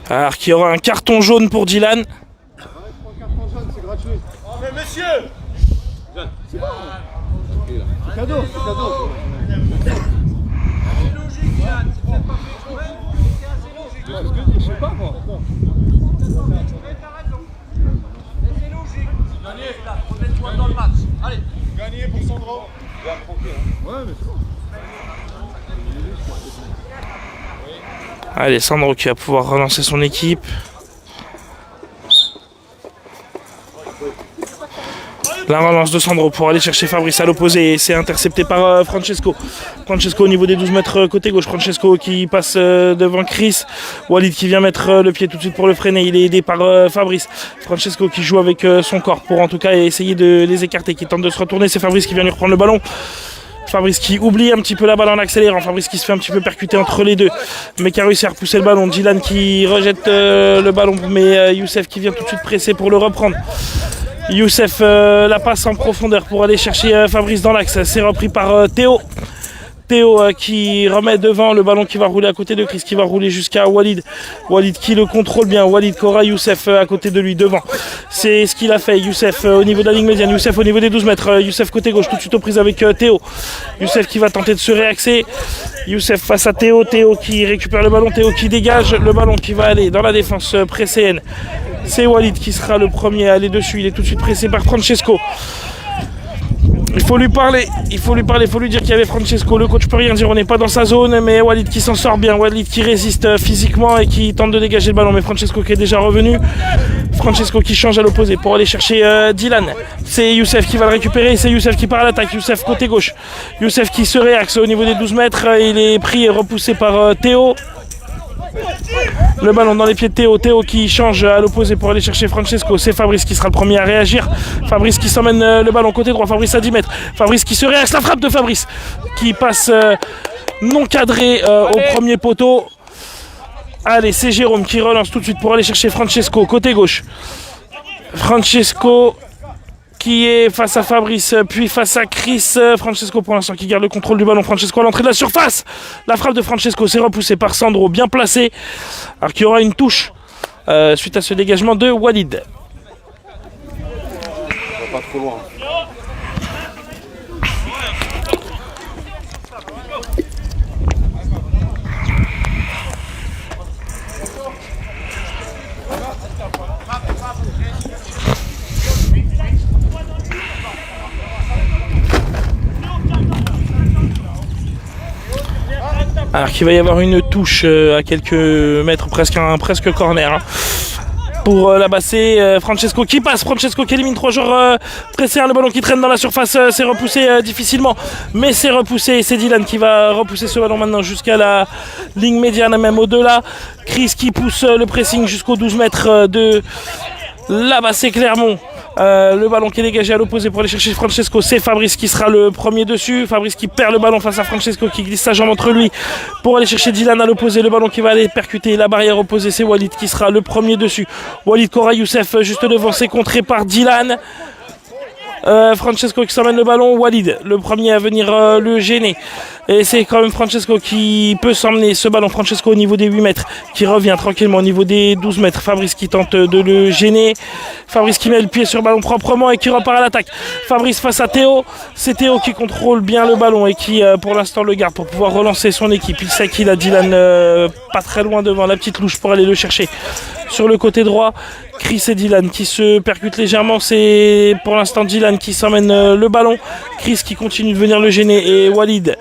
Alors qu'il y aura un carton jaune pour Dylan. Mais monsieur, c'est bon. C'est cadeau, c'est cadeau. C'est logique, Yann. C'est peut-être pas fait exprès, mais c'est assez logique. Je sais pas moi. T'as raison. Mais c'est logique. Gagner, remets-toi dans le match. Allez. Gagner pour Sandro. Ouais, mais c'est bon. Allez, Sandro qui va pouvoir relancer son équipe. La relance de Sandro pour aller chercher Fabrice à l'opposé et c'est intercepté par Francesco. Francesco au niveau des 12 mètres côté gauche. Francesco qui passe devant Chris. Walid qui vient mettre le pied tout de suite pour le freiner. Il est aidé par Fabrice. Francesco qui joue avec son corps pour en tout cas essayer de les écarter. Qui tente de se retourner. C'est Fabrice qui vient lui reprendre le ballon. Fabrice qui oublie un petit peu la balle en accélérant. Fabrice qui se fait un petit peu percuter entre les deux. Mais qui a réussi à repousser le ballon. Dylan qui rejette le ballon. Mais Youssef qui vient tout de suite presser pour le reprendre. Youssef la passe en profondeur pour aller chercher Fabrice dans l'axe. C'est repris par Théo. Théo qui remet devant le ballon qui va rouler à côté de Chris, qui va rouler jusqu'à Walid. Walid qui le contrôle bien. Walid qui aura Youssef à côté de lui devant. C'est ce qu'il a fait. Youssef au niveau de la ligne médiane. Youssef au niveau des 12 mètres. Youssef côté gauche tout de suite aux prises avec Théo. Youssef qui va tenter de se réaxer. Youssef face à Théo. Théo qui récupère le ballon. Théo qui dégage le ballon qui va aller dans la défense pré-CN. C'est Walid qui sera le premier à aller dessus. Il est tout de suite pressé par Francesco. Il faut lui parler, il faut lui dire qu'il y avait Francesco. Le coach peut rien dire, on n'est pas dans sa zone, mais Walid qui s'en sort bien, Walid qui résiste physiquement et qui tente de dégager le ballon, mais Francesco qui est déjà revenu. Francesco qui change à l'opposé pour aller chercher Dylan. C'est Youssef qui va le récupérer, c'est Youssef qui part à l'attaque. Youssef côté gauche. Youssef qui se réaxe au niveau des 12 mètres, il est pris et repoussé par Théo. Le ballon dans les pieds de Théo. Théo qui change à l'opposé pour aller chercher Francesco. C'est Fabrice qui sera le premier à réagir. Fabrice qui s'emmène le ballon côté droit. Fabrice à 10 mètres. Fabrice qui se réaxe. La frappe de Fabrice qui passe non cadré au premier poteau. Allez, c'est Jérôme qui relance tout de suite pour aller chercher Francesco côté gauche. Francesco qui est face à Fabrice, puis face à Chris. Francesco pour l'instant qui garde le contrôle du ballon. Francesco à l'entrée de la surface. La frappe de Francesco, c'est repoussé par Sandro, bien placé. Alors qu'il y aura une touche suite à ce dégagement de Walid. Pas trop loin. Alors qu'il va y avoir une touche à quelques mètres, presque corner. Hein. Pour là-bas, c'est Francesco qui passe. Francesco qui élimine 3 joueurs pressés. Le ballon qui traîne dans la surface, c'est repoussé difficilement. Mais c'est repoussé. C'est Dylan qui va repousser ce ballon maintenant jusqu'à la ligne médiane, même au-delà. Chris qui pousse le pressing jusqu'aux 12 mètres de là-bas, c'est Clermont. Le ballon qui est dégagé à l'opposé pour aller chercher Francesco, c'est Fabrice qui sera le premier dessus. Fabrice qui perd le ballon face à Francesco qui glisse sa jambe entre lui pour aller chercher Dylan à l'opposé. Le ballon qui va aller percuter la barrière opposée, c'est Walid qui sera le premier dessus. Walid Kora Youssef juste devant, c'est contré par Dylan. Francesco qui s'emmène le ballon, Walid le premier à venir le gêner. Et c'est quand même Francesco qui peut s'emmener ce ballon. Francesco au niveau des 8 mètres, qui revient tranquillement au niveau des 12 mètres. Fabrice qui tente de le gêner. Fabrice qui met le pied sur le ballon proprement et qui repart à l'attaque. Fabrice face à Théo. C'est Théo qui contrôle bien le ballon et qui pour l'instant le garde pour pouvoir relancer son équipe. Il sait qu'il a Dylan pas très loin devant la petite louche pour aller le chercher. Sur le côté droit, Chris et Dylan qui se percutent légèrement. C'est pour l'instant Dylan qui s'emmène le ballon. Chris qui continue de venir le gêner et Walid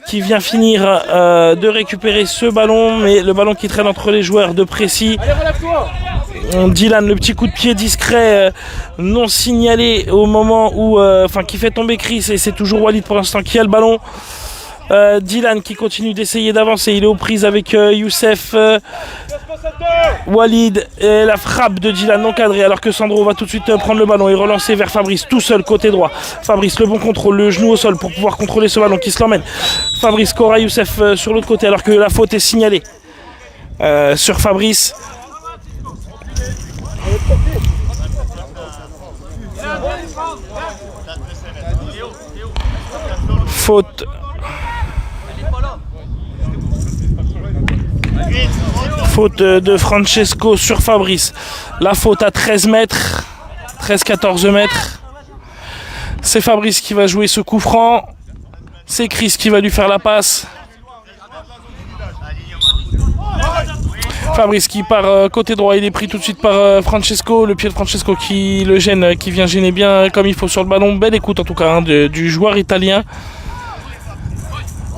qui vient finir de récupérer ce ballon, mais le ballon qui traîne entre les joueurs de Précy. Dylan, le petit coup de pied discret non signalé au moment où qui fait tomber Chris, et c'est toujours Walid pour l'instant qui a le ballon. Dylan qui continue d'essayer d'avancer, il est aux prises avec Youssef. Walid et la frappe de Dylan non cadrée, alors que Sandro va tout de suite prendre le ballon et relancer vers Fabrice tout seul côté droit. Fabrice, le bon contrôle, le genou au sol pour pouvoir contrôler ce ballon qui se l'emmène. Fabrice, Cora, Youssef sur l'autre côté, alors que la faute est signalée sur Fabrice. Faute. Faute de Francesco sur Fabrice. La faute à 13 mètres. 13-14 mètres. C'est Fabrice qui va jouer ce coup franc. C'est Chris qui va lui faire la passe. Fabrice qui part côté droit. Il est pris tout de suite par Francesco. Le pied de Francesco qui le gêne, qui vient gêner bien comme il faut sur le ballon. Belle écoute en tout cas du joueur italien.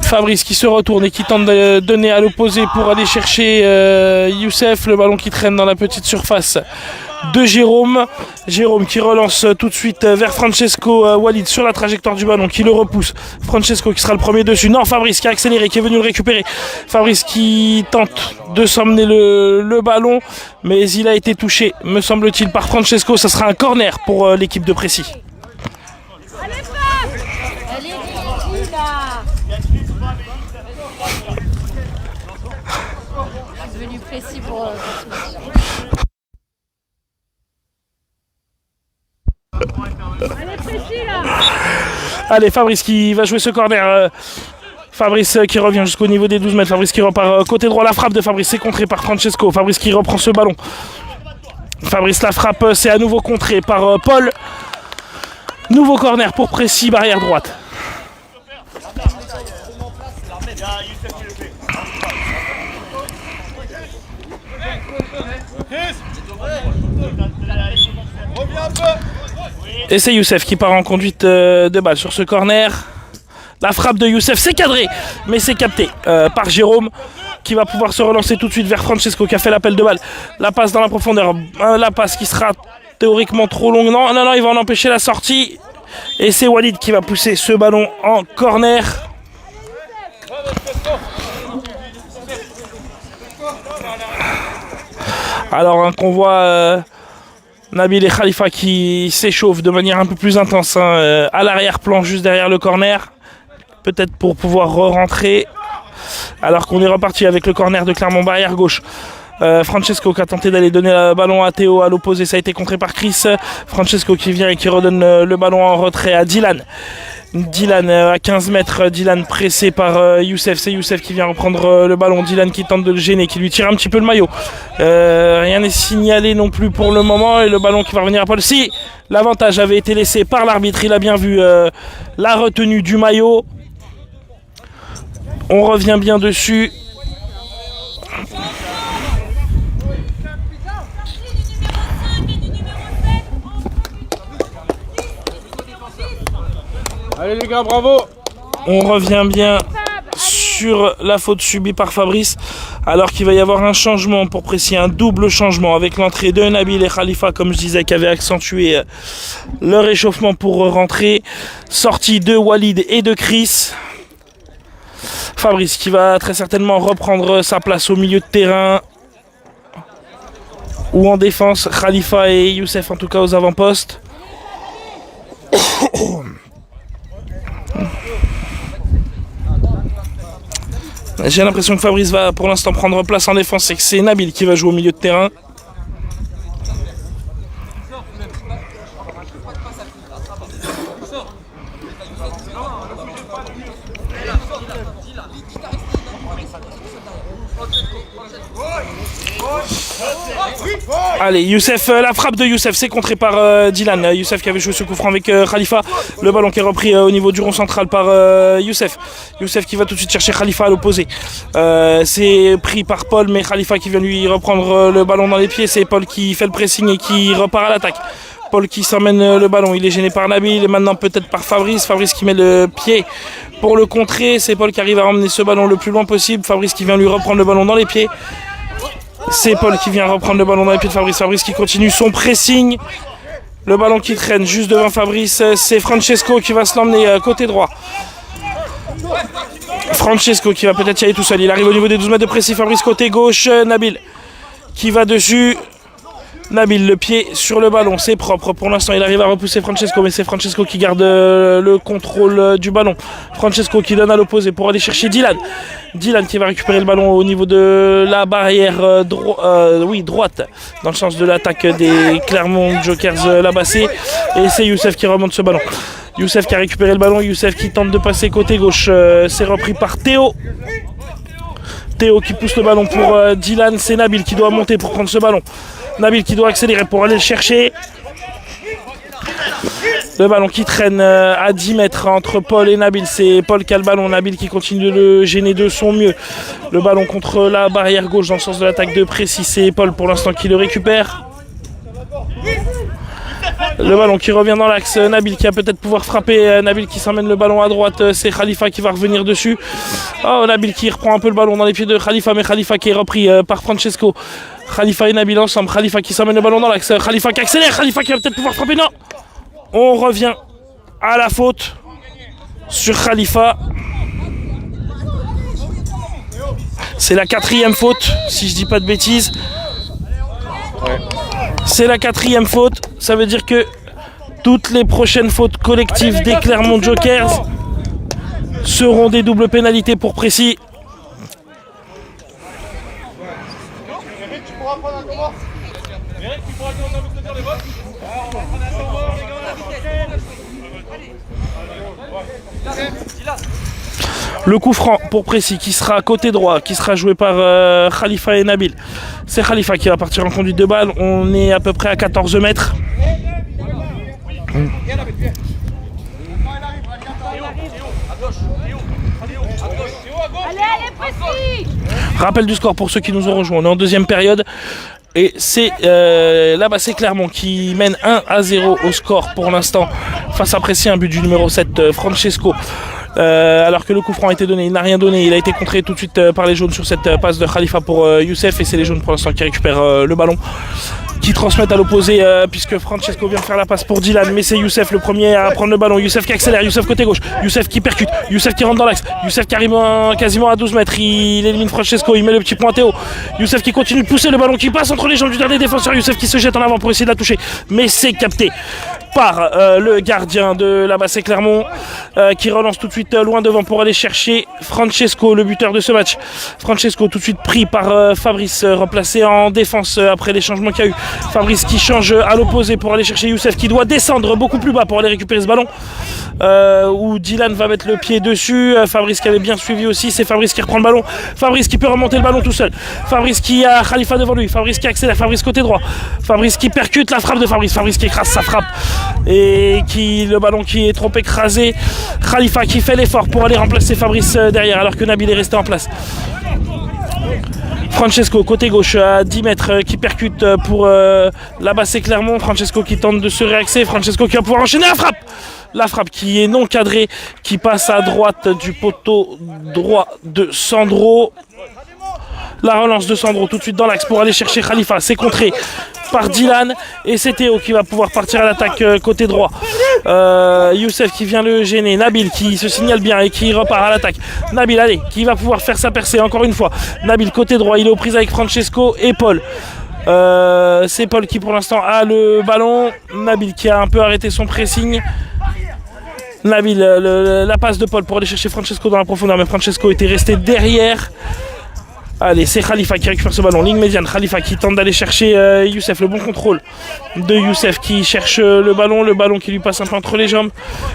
Fabrice qui se retourne et qui tente de donner à l'opposé pour aller chercher Youssef. Le ballon qui traîne dans la petite surface de Jérôme. Jérôme qui relance tout de suite vers Francesco. Walid sur la trajectoire du ballon qui le repousse. Francesco qui sera le premier dessus. Non, Fabrice qui a accéléré, qui est venu le récupérer. Fabrice qui tente de s'emmener le ballon, mais il a été touché, me semble-t-il, par Francesco. Ça sera un corner pour l'équipe de Précy. Précis pour Allez, Fabrice qui va jouer ce corner. Fabrice qui revient jusqu'au niveau des 12 mètres. Fabrice qui repart côté droit. La frappe de Fabrice est contrée par Francesco. Fabrice qui reprend ce ballon. Fabrice, la frappe, c'est à nouveau contré par Paul. Nouveau corner pour Précy, barrière droite. Et c'est Youssef qui part en conduite de balle sur ce corner. La frappe de Youssef, c'est cadré, mais c'est capté par Jérôme qui va pouvoir se relancer tout de suite vers Francesco qui a fait l'appel de balle. La passe dans la profondeur, la passe qui sera théoriquement trop longue. Non, il va en empêcher la sortie. Et c'est Walid qui va pousser ce ballon en corner. Alors qu'on voit Nabil et Khalifa qui s'échauffent de manière un peu plus intense à l'arrière-plan, juste derrière le corner. Peut-être pour pouvoir re-rentrer. Alors qu'on est reparti avec le corner de Clermont, barrière gauche. Francesco qui a tenté d'aller donner le ballon à Théo à l'opposé, ça a été contré par Chris. Francesco qui vient et qui redonne le ballon en retrait à Dylan. Dylan à 15 mètres, Dylan pressé par Youssef, c'est Youssef qui vient reprendre le ballon, Dylan qui tente de le gêner, qui lui tire un petit peu le maillot. Rien n'est signalé non plus pour le moment et le ballon qui va revenir à Paul. Si l'avantage avait été laissé par l'arbitre, il a bien vu la retenue du maillot. On revient bien dessus. Allez les gars, bravo. On revient bien sur la faute subie par Fabrice, alors qu'il va y avoir un changement pour Précy, un double changement avec l'entrée de Nabil et Khalifa, comme je disais, qui avait accentué le réchauffement pour rentrer. Sortie de Walid et de Chris. Fabrice qui va très certainement reprendre sa place au milieu de terrain ou en défense. Khalifa et Youssef en tout cas aux avant-postes. J'ai l'impression que Fabrice va pour l'instant prendre place en défense et que c'est Nabil qui va jouer au milieu de terrain. Allez, Youssef, la frappe de Youssef, c'est contré par Dylan. Youssef qui avait joué ce coup franc avec Khalifa. Le ballon qui est repris au niveau du rond central par Youssef. Youssef qui va tout de suite chercher Khalifa à l'opposé. C'est pris par Paul, mais Khalifa qui vient lui reprendre le ballon dans les pieds. C'est Paul qui fait le pressing et qui repart à l'attaque. Paul qui s'emmène le ballon, il est gêné par Nabil, et maintenant peut-être par Fabrice. Fabrice qui met le pied pour le contrer. C'est Paul qui arrive à emmener ce ballon le plus loin possible. Fabrice qui vient lui reprendre le ballon dans les pieds. C'est Paul qui vient reprendre le ballon dans les pieds de Fabrice. Fabrice qui continue son pressing. Le ballon qui traîne juste devant Fabrice. C'est Francesco qui va se l'emmener côté droit. Francesco qui va peut-être y aller tout seul. Il arrive au niveau des 12 mètres de précis. Fabrice côté gauche. Nabil qui va dessus. Nabil, le pied sur le ballon, c'est propre. Pour l'instant, il arrive à repousser Francesco, mais c'est Francesco qui garde le contrôle du ballon. Francesco qui donne à l'opposé pour aller chercher Dylan. Dylan qui va récupérer le ballon au niveau de la barrière droite, dans le sens de l'attaque des Clermont Jokers Labassé. Et c'est Youssef qui remonte ce ballon. Youssef qui a récupéré le ballon, Youssef qui tente de passer côté gauche. C'est repris par Théo. Théo qui pousse le ballon pour Dylan. C'est Nabil qui doit monter pour prendre ce ballon. Nabil qui doit accélérer pour aller le chercher. Le ballon qui traîne à 10 mètres entre Paul et Nabil. C'est Paul qui a le ballon. Nabil qui continue de le gêner de son mieux. Le ballon contre la barrière gauche dans le sens de l'attaque de Précis. C'est Paul pour l'instant qui le récupère. Le ballon qui revient dans l'axe. Nabil qui va peut-être pouvoir frapper. Nabil qui s'emmène le ballon à droite. C'est Khalifa qui va revenir dessus. Oh, Nabil qui reprend un peu le ballon dans les pieds de Khalifa. Mais Khalifa qui est repris par Francesco. Khalifa et Nabil ensemble. Khalifa qui s'emmène le ballon dans l'axe. Khalifa qui accélère. Khalifa qui va peut-être pouvoir frapper. Non. On revient à la faute sur Khalifa. C'est la 4e faute, si je dis pas de bêtises. C'est la 4e faute. Ça veut dire que toutes les prochaines fautes collectives des Clermont Jokers seront des doubles pénalités pour Précis. Le coup franc pour Précis qui sera côté droit, qui sera joué par Khalifa et Nabil. C'est Khalifa qui va partir en conduite de balle. On est à peu près à 14 mètres. Allez, Précis! Rappel du score pour ceux qui nous ont rejoints. On est en deuxième période. Et c'est là-bas c'est Clermont qui mène 1-0 au score pour l'instant face à Précis, un but du numéro 7 Francesco. Alors que le coup franc a été donné, il n'a rien donné, il a été contré tout de suite par les jaunes sur cette passe de Khalifa pour Youssef, et c'est les jaunes pour l'instant qui récupèrent le ballon, qui transmettent à l'opposé puisque Francesco vient faire la passe pour Dylan, mais c'est Youssef le premier à prendre le ballon. Youssef qui accélère, Youssef côté gauche, Youssef qui percute, Youssef qui rentre dans l'axe, Youssef qui arrive quasiment à 12 mètres, il élimine Francesco, il met le petit point à Théo. Youssef qui continue de pousser, le ballon qui passe entre les jambes du dernier défenseur, Youssef qui se jette en avant pour essayer de la toucher, mais c'est capté par le gardien de la Basse Clermont qui relance tout de suite loin devant pour aller chercher Francesco, le buteur de ce match. Francesco tout de suite pris par Fabrice, replacé en défense après les changements qu'il y a eu. Fabrice qui change à l'opposé pour aller chercher Youssef qui doit descendre beaucoup plus bas pour aller récupérer ce ballon où Dylan va mettre le pied dessus. Fabrice qui avait bien suivi aussi, c'est Fabrice qui reprend le ballon, Fabrice qui peut remonter le ballon tout seul, Fabrice qui a Khalifa devant lui, Fabrice qui accélère, Fabrice côté droit, Fabrice qui percute la frappe de Fabrice, Fabrice qui écrase sa frappe et le ballon qui est trop écrasé. Khalifa qui fait l'effort pour aller remplacer Fabrice derrière alors que Nabil est resté en place. Francesco côté gauche à 10 mètres qui percute pour la Basse Clermont. Francesco qui tente de se réaxer, Francesco qui va pouvoir enchaîner la frappe qui est non cadrée, qui passe à droite du poteau droit de Sandro. La relance de Sandro tout de suite dans l'axe pour aller chercher Khalifa, c'est contré par Dylan et c'est Théo qui va pouvoir partir à l'attaque côté droit. Youssef qui vient le gêner, Nabil qui se signale bien et qui repart à l'attaque. Nabil, allez, qui va pouvoir faire sa percée encore une fois. Nabil côté droit, il est aux prises avec Francesco et Paul. C'est Paul qui pour l'instant a le ballon. Nabil qui a un peu arrêté son pressing. Nabil, la passe de Paul pour aller chercher Francesco dans la profondeur, mais Francesco était resté derrière. Allez, c'est Khalifa qui récupère ce ballon, ligne médiane, Khalifa qui tente d'aller chercher Youssef, le bon contrôle de Youssef qui cherche le ballon qui lui passe un peu entre les jambes.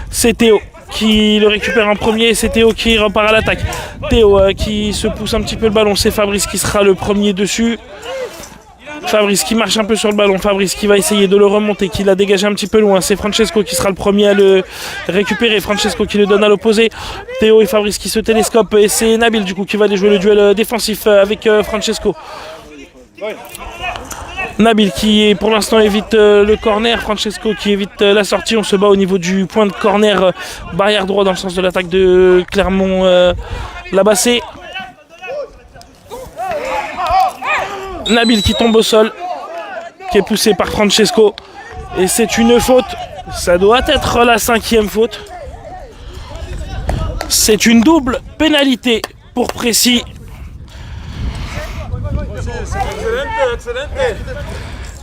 C'est Théo qui le récupère en premier, c'est Théo qui repart à l'attaque. Théo qui se pousse un petit peu le ballon, c'est Fabrice qui sera le premier dessus. Fabrice qui marche un peu sur le ballon, Fabrice qui va essayer de le remonter, qui l'a dégagé un petit peu loin, c'est Francesco qui sera le premier à le récupérer, Francesco qui le donne à l'opposé, Théo et Fabrice qui se télescopent et c'est Nabil du coup qui va aller jouer le duel défensif avec Francesco. Nabil qui pour l'instant évite le corner, Francesco qui évite la sortie, on se bat au niveau du point de corner, barrière droit dans le sens de l'attaque de Clermont Labassé. Nabil qui tombe au sol, qui est poussé par Francesco et c'est une faute, ça doit être la 5e faute. C'est une double pénalité pour Précy.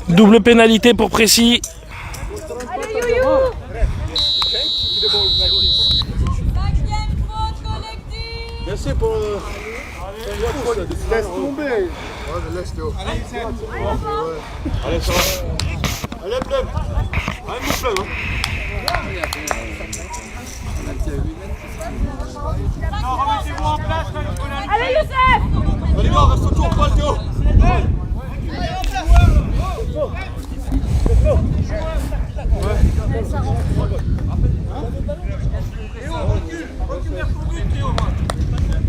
Double pénalité pour Précy. Merci pour laisse tomber. Laisse Théo. Allez, ça va. Allez, plein. Allez, mon plein. Remettez-vous en place. Allez Youssef! Allez, reste autour, pas Théo.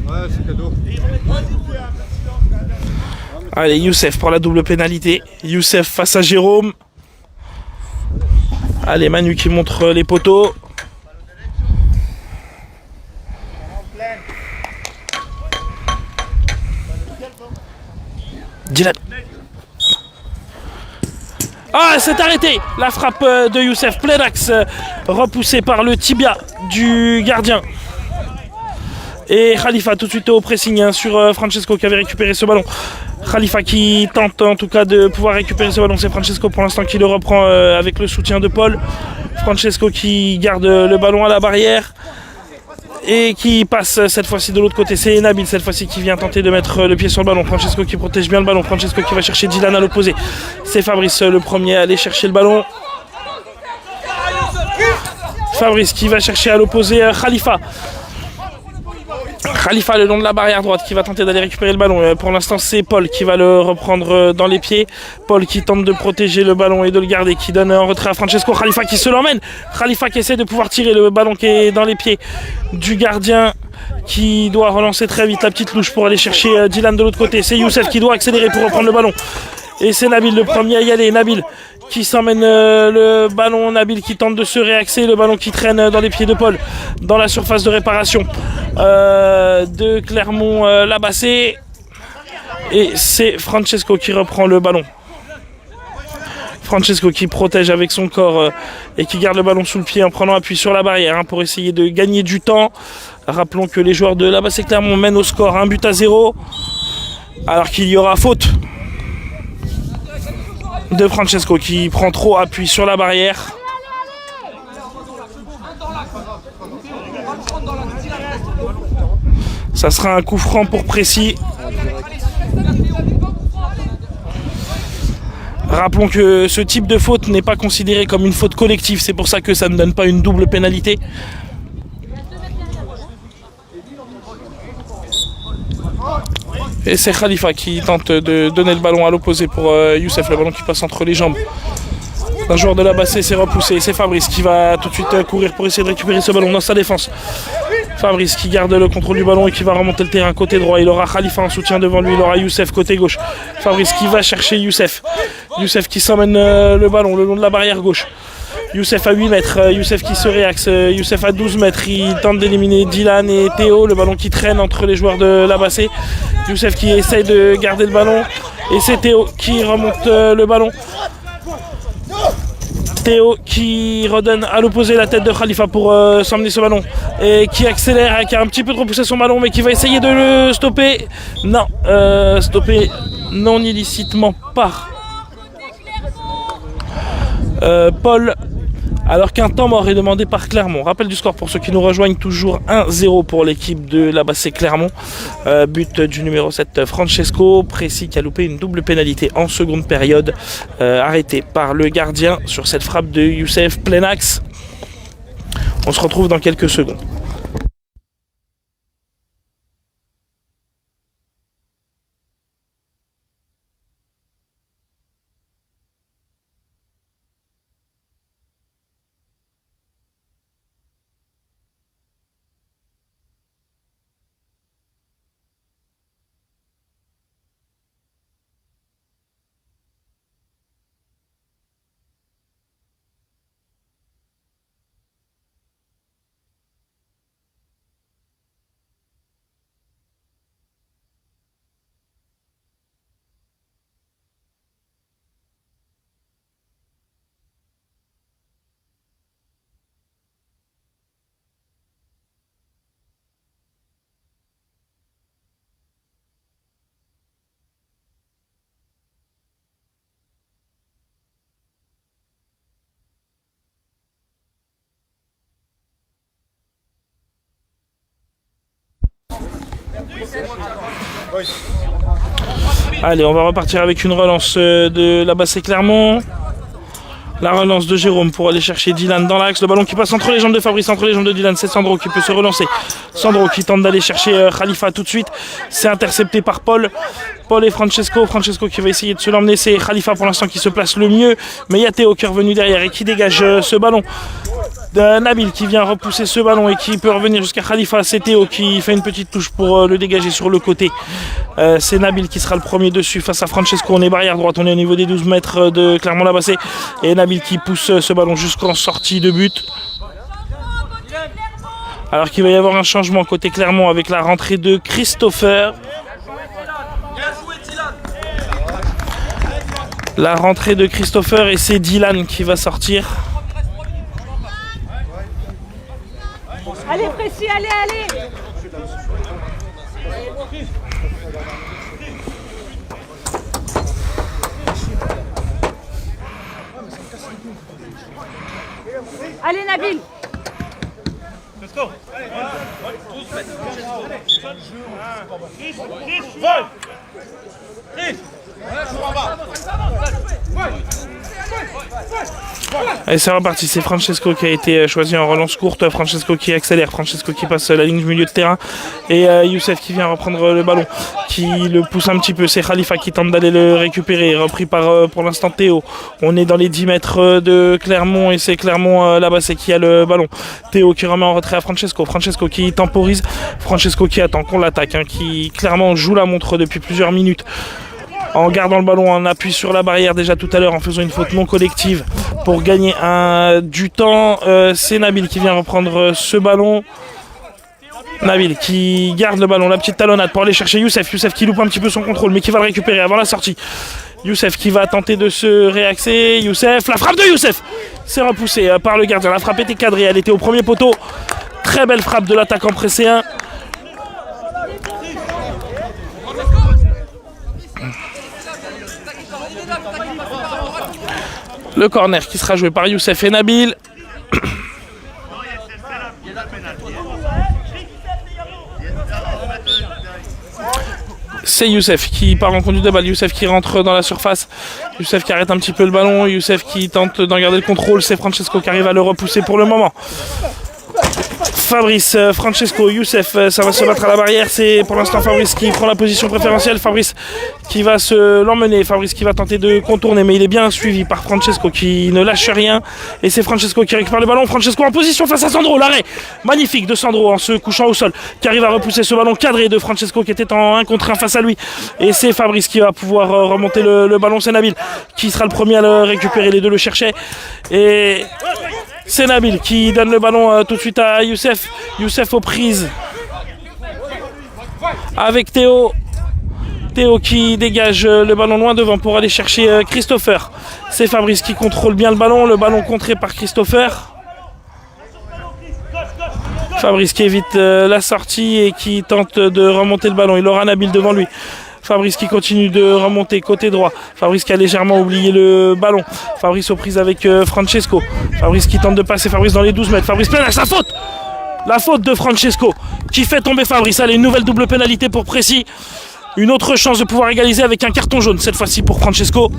Ouais, c'est cadeau. Allez, Youssef pour la double pénalité. Youssef face à Jérôme. Allez, Manu qui montre les poteaux. Dylan. Ah, c'est arrêté. La frappe de Youssef, plein axe, repoussée par le tibia du gardien. Et Khalifa tout de suite au pressing sur Francesco qui avait récupéré ce ballon. Khalifa qui tente en tout cas de pouvoir récupérer ce ballon. C'est Francesco pour l'instant qui le reprend avec le soutien de Paul. Francesco qui garde le ballon à la barrière et qui passe cette fois-ci de l'autre côté. C'est Nabil cette fois-ci qui vient tenter de mettre le pied sur le ballon. Francesco qui protège bien le ballon. Francesco qui va chercher Dylan à l'opposé. C'est Fabrice le premier à aller chercher le ballon. Fabrice qui va chercher à l'opposé Khalifa. Khalifa le long de la barrière droite qui va tenter d'aller récupérer le ballon. Pour l'instant c'est Paul qui va le reprendre dans les pieds. Paul qui tente de protéger le ballon et de le garder, qui donne un retrait à Francesco. Khalifa qui se l'emmène. Khalifa qui essaie de pouvoir tirer le ballon qui est dans les pieds du gardien, qui doit relancer très vite la petite louche pour aller chercher Dylan de l'autre côté. C'est Youssef qui doit accélérer pour reprendre le ballon. Et c'est Nabil le premier à y aller. Nabil qui s'emmène le ballon. Nabil qui tente de se réaxer. Le ballon qui traîne dans les pieds de Paul dans la surface de réparation de Clermont Labassé. Et c'est Francesco qui reprend le ballon. Francesco qui protège avec son corps et qui garde le ballon sous le pied en prenant appui sur la barrière pour essayer de gagner du temps. Rappelons que les joueurs de Labassé Clermont mènent au score 1-0 alors qu'il y aura faute de Francesco qui prend trop appui sur la barrière. Ça sera un coup franc pour Précy. Rappelons que ce type de faute n'est pas considéré comme une faute collective, c'est pour ça que ça ne donne pas une double pénalité. Et c'est Khalifa qui tente de donner le ballon à l'opposé pour Youssef, le ballon qui passe entre les jambes. Un joueur de Labassé s'est repoussé, c'est Fabrice qui va tout de suite courir pour essayer de récupérer ce ballon dans sa défense. Fabrice qui garde le contrôle du ballon et qui va remonter le terrain côté droit. Il aura Khalifa en soutien devant lui, il aura Youssef côté gauche. Fabrice qui va chercher Youssef. Youssef qui s'emmène le ballon le long de la barrière gauche. Youssef à 8 mètres, Youssef qui se réaxe, Youssef à 12 mètres, il tente d'éliminer Dylan et Théo, le ballon qui traîne entre les joueurs de Labassé. Youssef qui essaye de garder le ballon et c'est Théo qui remonte le ballon. Théo qui redonne à l'opposé la tête de Khalifa pour s'emmener ce ballon et qui accélère, qui a un petit peu trop poussé son ballon mais qui va essayer de le stopper. Non, stopper non illicitement par Paul. Alors qu'un temps mort est demandé par Clermont. Rappel du score pour ceux qui nous rejoignent, toujours 1-0 pour l'équipe de la Bassée Clermont. But du numéro 7 Francesco Précy qui a loupé une double pénalité en seconde période, arrêté par le gardien sur cette frappe de Youssef plein axe. On se retrouve dans quelques secondes. Allez, on va repartir avec une relance de la Bassée Clermont. La relance de Jérôme pour aller chercher Dylan dans l'axe. Le ballon qui passe entre les jambes de Fabrice, entre les jambes de Dylan. C'est Sandro qui peut se relancer. Sandro qui tente d'aller chercher Khalifa tout de suite. C'est intercepté par Paul. Paul et Francesco. Francesco qui va essayer de se l'emmener. C'est Khalifa pour l'instant qui se place le mieux. Mais il y a Théo qui est revenu derrière et qui dégage ce ballon. Nabil qui vient repousser ce ballon et qui peut revenir jusqu'à Khalifa. C'est Théo qui fait une petite touche pour le dégager sur le côté. C'est Nabil qui sera le premier dessus face à Francesco. On est barrière droite, on est au niveau des 12 mètres de Clermont-la-Bassée. Et Nabil qui pousse ce ballon jusqu'en sortie de but. Alors qu'il va y avoir un changement côté Clermont avec la rentrée de Christopher. La rentrée de Christopher et c'est Dylan qui va sortir. Allez, Précy, allez, allez. Allez, Nabil. Let's go. Allez, c'est reparti, c'est Francesco qui a été choisi en relance courte, Francesco qui accélère, Francesco qui passe la ligne du milieu de terrain et Youssef qui vient reprendre le ballon, qui le pousse un petit peu, c'est Khalifa qui tente d'aller le récupérer, repris par pour l'instant Théo. On est dans les 10 mètres de Clermont et c'est Clermont là-bas c'est qui a le ballon. Théo qui remet en retrait à Francesco, Francesco qui temporise, Francesco qui attend qu'on l'attaque, hein, qui clairement joue la montre depuis plusieurs minutes. En gardant le ballon en appui sur la barrière déjà tout à l'heure en faisant une faute non collective pour gagner du temps. C'est Nabil qui vient reprendre ce ballon. Nabil qui garde le ballon, la petite talonnade pour aller chercher Youssef. Youssef qui loupe un petit peu son contrôle mais qui va le récupérer avant la sortie. Youssef qui va tenter de se réaxer. Youssef, la frappe de Youssef, c'est repoussé par le gardien. La frappe était cadrée, elle était au premier poteau. Très belle frappe de l'attaquant presséen. Le corner qui sera joué par Youssef et Nabil. C'est Youssef qui part en conduite de balle. Youssef qui rentre dans la surface. Youssef qui arrête un petit peu le ballon. Youssef qui tente d'en garder le contrôle. C'est Francesco qui arrive à le repousser pour le moment. Fabrice, Francesco, Youssef, ça va se battre à la barrière. C'est pour l'instant Fabrice qui prend la position préférentielle. Fabrice qui va se l'emmener. Fabrice qui va tenter de contourner, mais il est bien suivi par Francesco qui ne lâche rien. Et c'est Francesco qui récupère le ballon. Francesco en position face à Sandro. L'arrêt magnifique de Sandro en se couchant au sol, qui arrive à repousser ce ballon cadré de Francesco qui était en 1 contre 1 face à lui. Et c'est Fabrice qui va pouvoir remonter le ballon. C'est Nabil qui sera le premier à le récupérer. Les deux le cherchaient. Et c'est Nabil qui donne le ballon tout de suite à Youssef. Youssef aux prises avec Théo. Théo qui dégage le ballon loin devant pour aller chercher Christopher. C'est Fabrice qui contrôle bien le ballon contré par Christopher. Fabrice qui évite la sortie et qui tente de remonter le ballon. Il aura Nabil devant lui. Fabrice qui continue de remonter côté droit. Fabrice qui a légèrement oublié le ballon. Fabrice aux prises avec Francesco. Fabrice qui tente de passer. Fabrice dans les 12 mètres. Fabrice plein à sa faute. La faute de Francesco qui fait tomber Fabrice. Allez, une nouvelle double pénalité pour Précy. Une autre chance de pouvoir égaliser avec un carton jaune cette fois-ci pour Francesco.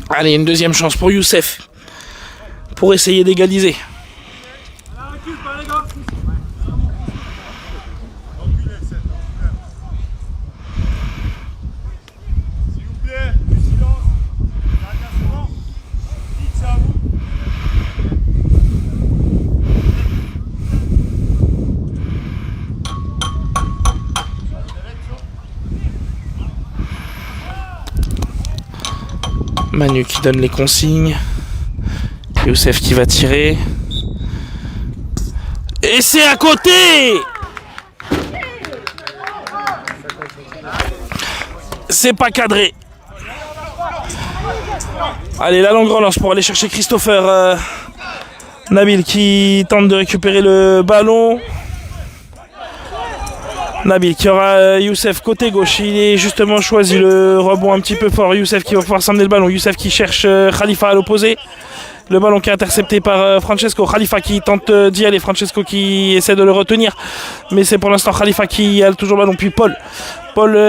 Allez, une deuxième chance pour Youssef pour essayer d'égaliser. Manu qui donne les consignes. Youssef qui va tirer. Et c'est à côté! C'est pas cadré. Allez, la longue relance pour aller chercher Christopher. Nabil qui tente de récupérer le ballon. Nabil qui aura Youssef côté gauche. Il est justement choisi le rebond un petit peu fort. Youssef qui va pouvoir s'emmener le ballon. Youssef qui cherche Khalifa à l'opposé. Le ballon qui est intercepté par Francesco. Khalifa qui tente d'y aller. Francesco qui essaie de le retenir. Mais c'est pour l'instant Khalifa qui a toujours le ballon. Puis Paul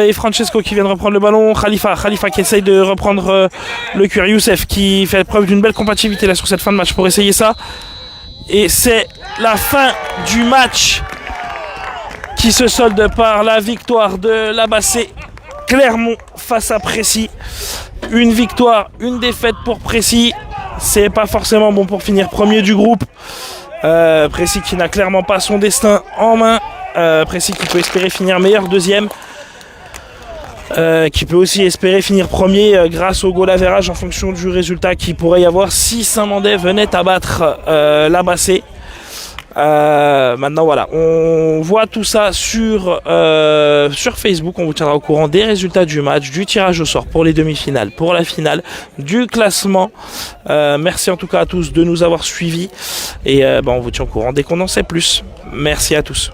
et Francesco qui viennent reprendre le ballon. Khalifa qui essaye de reprendre le cuir. Youssef qui fait preuve d'une belle compatibilité là sur cette fin de match pour essayer ça. Et c'est la fin du match qui se solde par la victoire de l'Abassé Clermont face à Précy. Une victoire, une défaite pour Précy. C'est pas forcément bon pour finir premier du groupe. Précy qui n'a clairement pas son destin en main. Précy qui peut espérer finir meilleur deuxième. Qui peut aussi espérer finir premier grâce au goal average en fonction du résultat qui pourrait y avoir si Saint-Mandé venait à battre l'Abassé. Maintenant voilà, on voit tout ça sur Facebook. On vous tiendra au courant des résultats du match, du tirage au sort pour les demi-finales, pour la finale, du classement. Merci en tout cas à tous de nous avoir suivis et on vous tient au courant dès qu'on en sait plus. Merci à tous.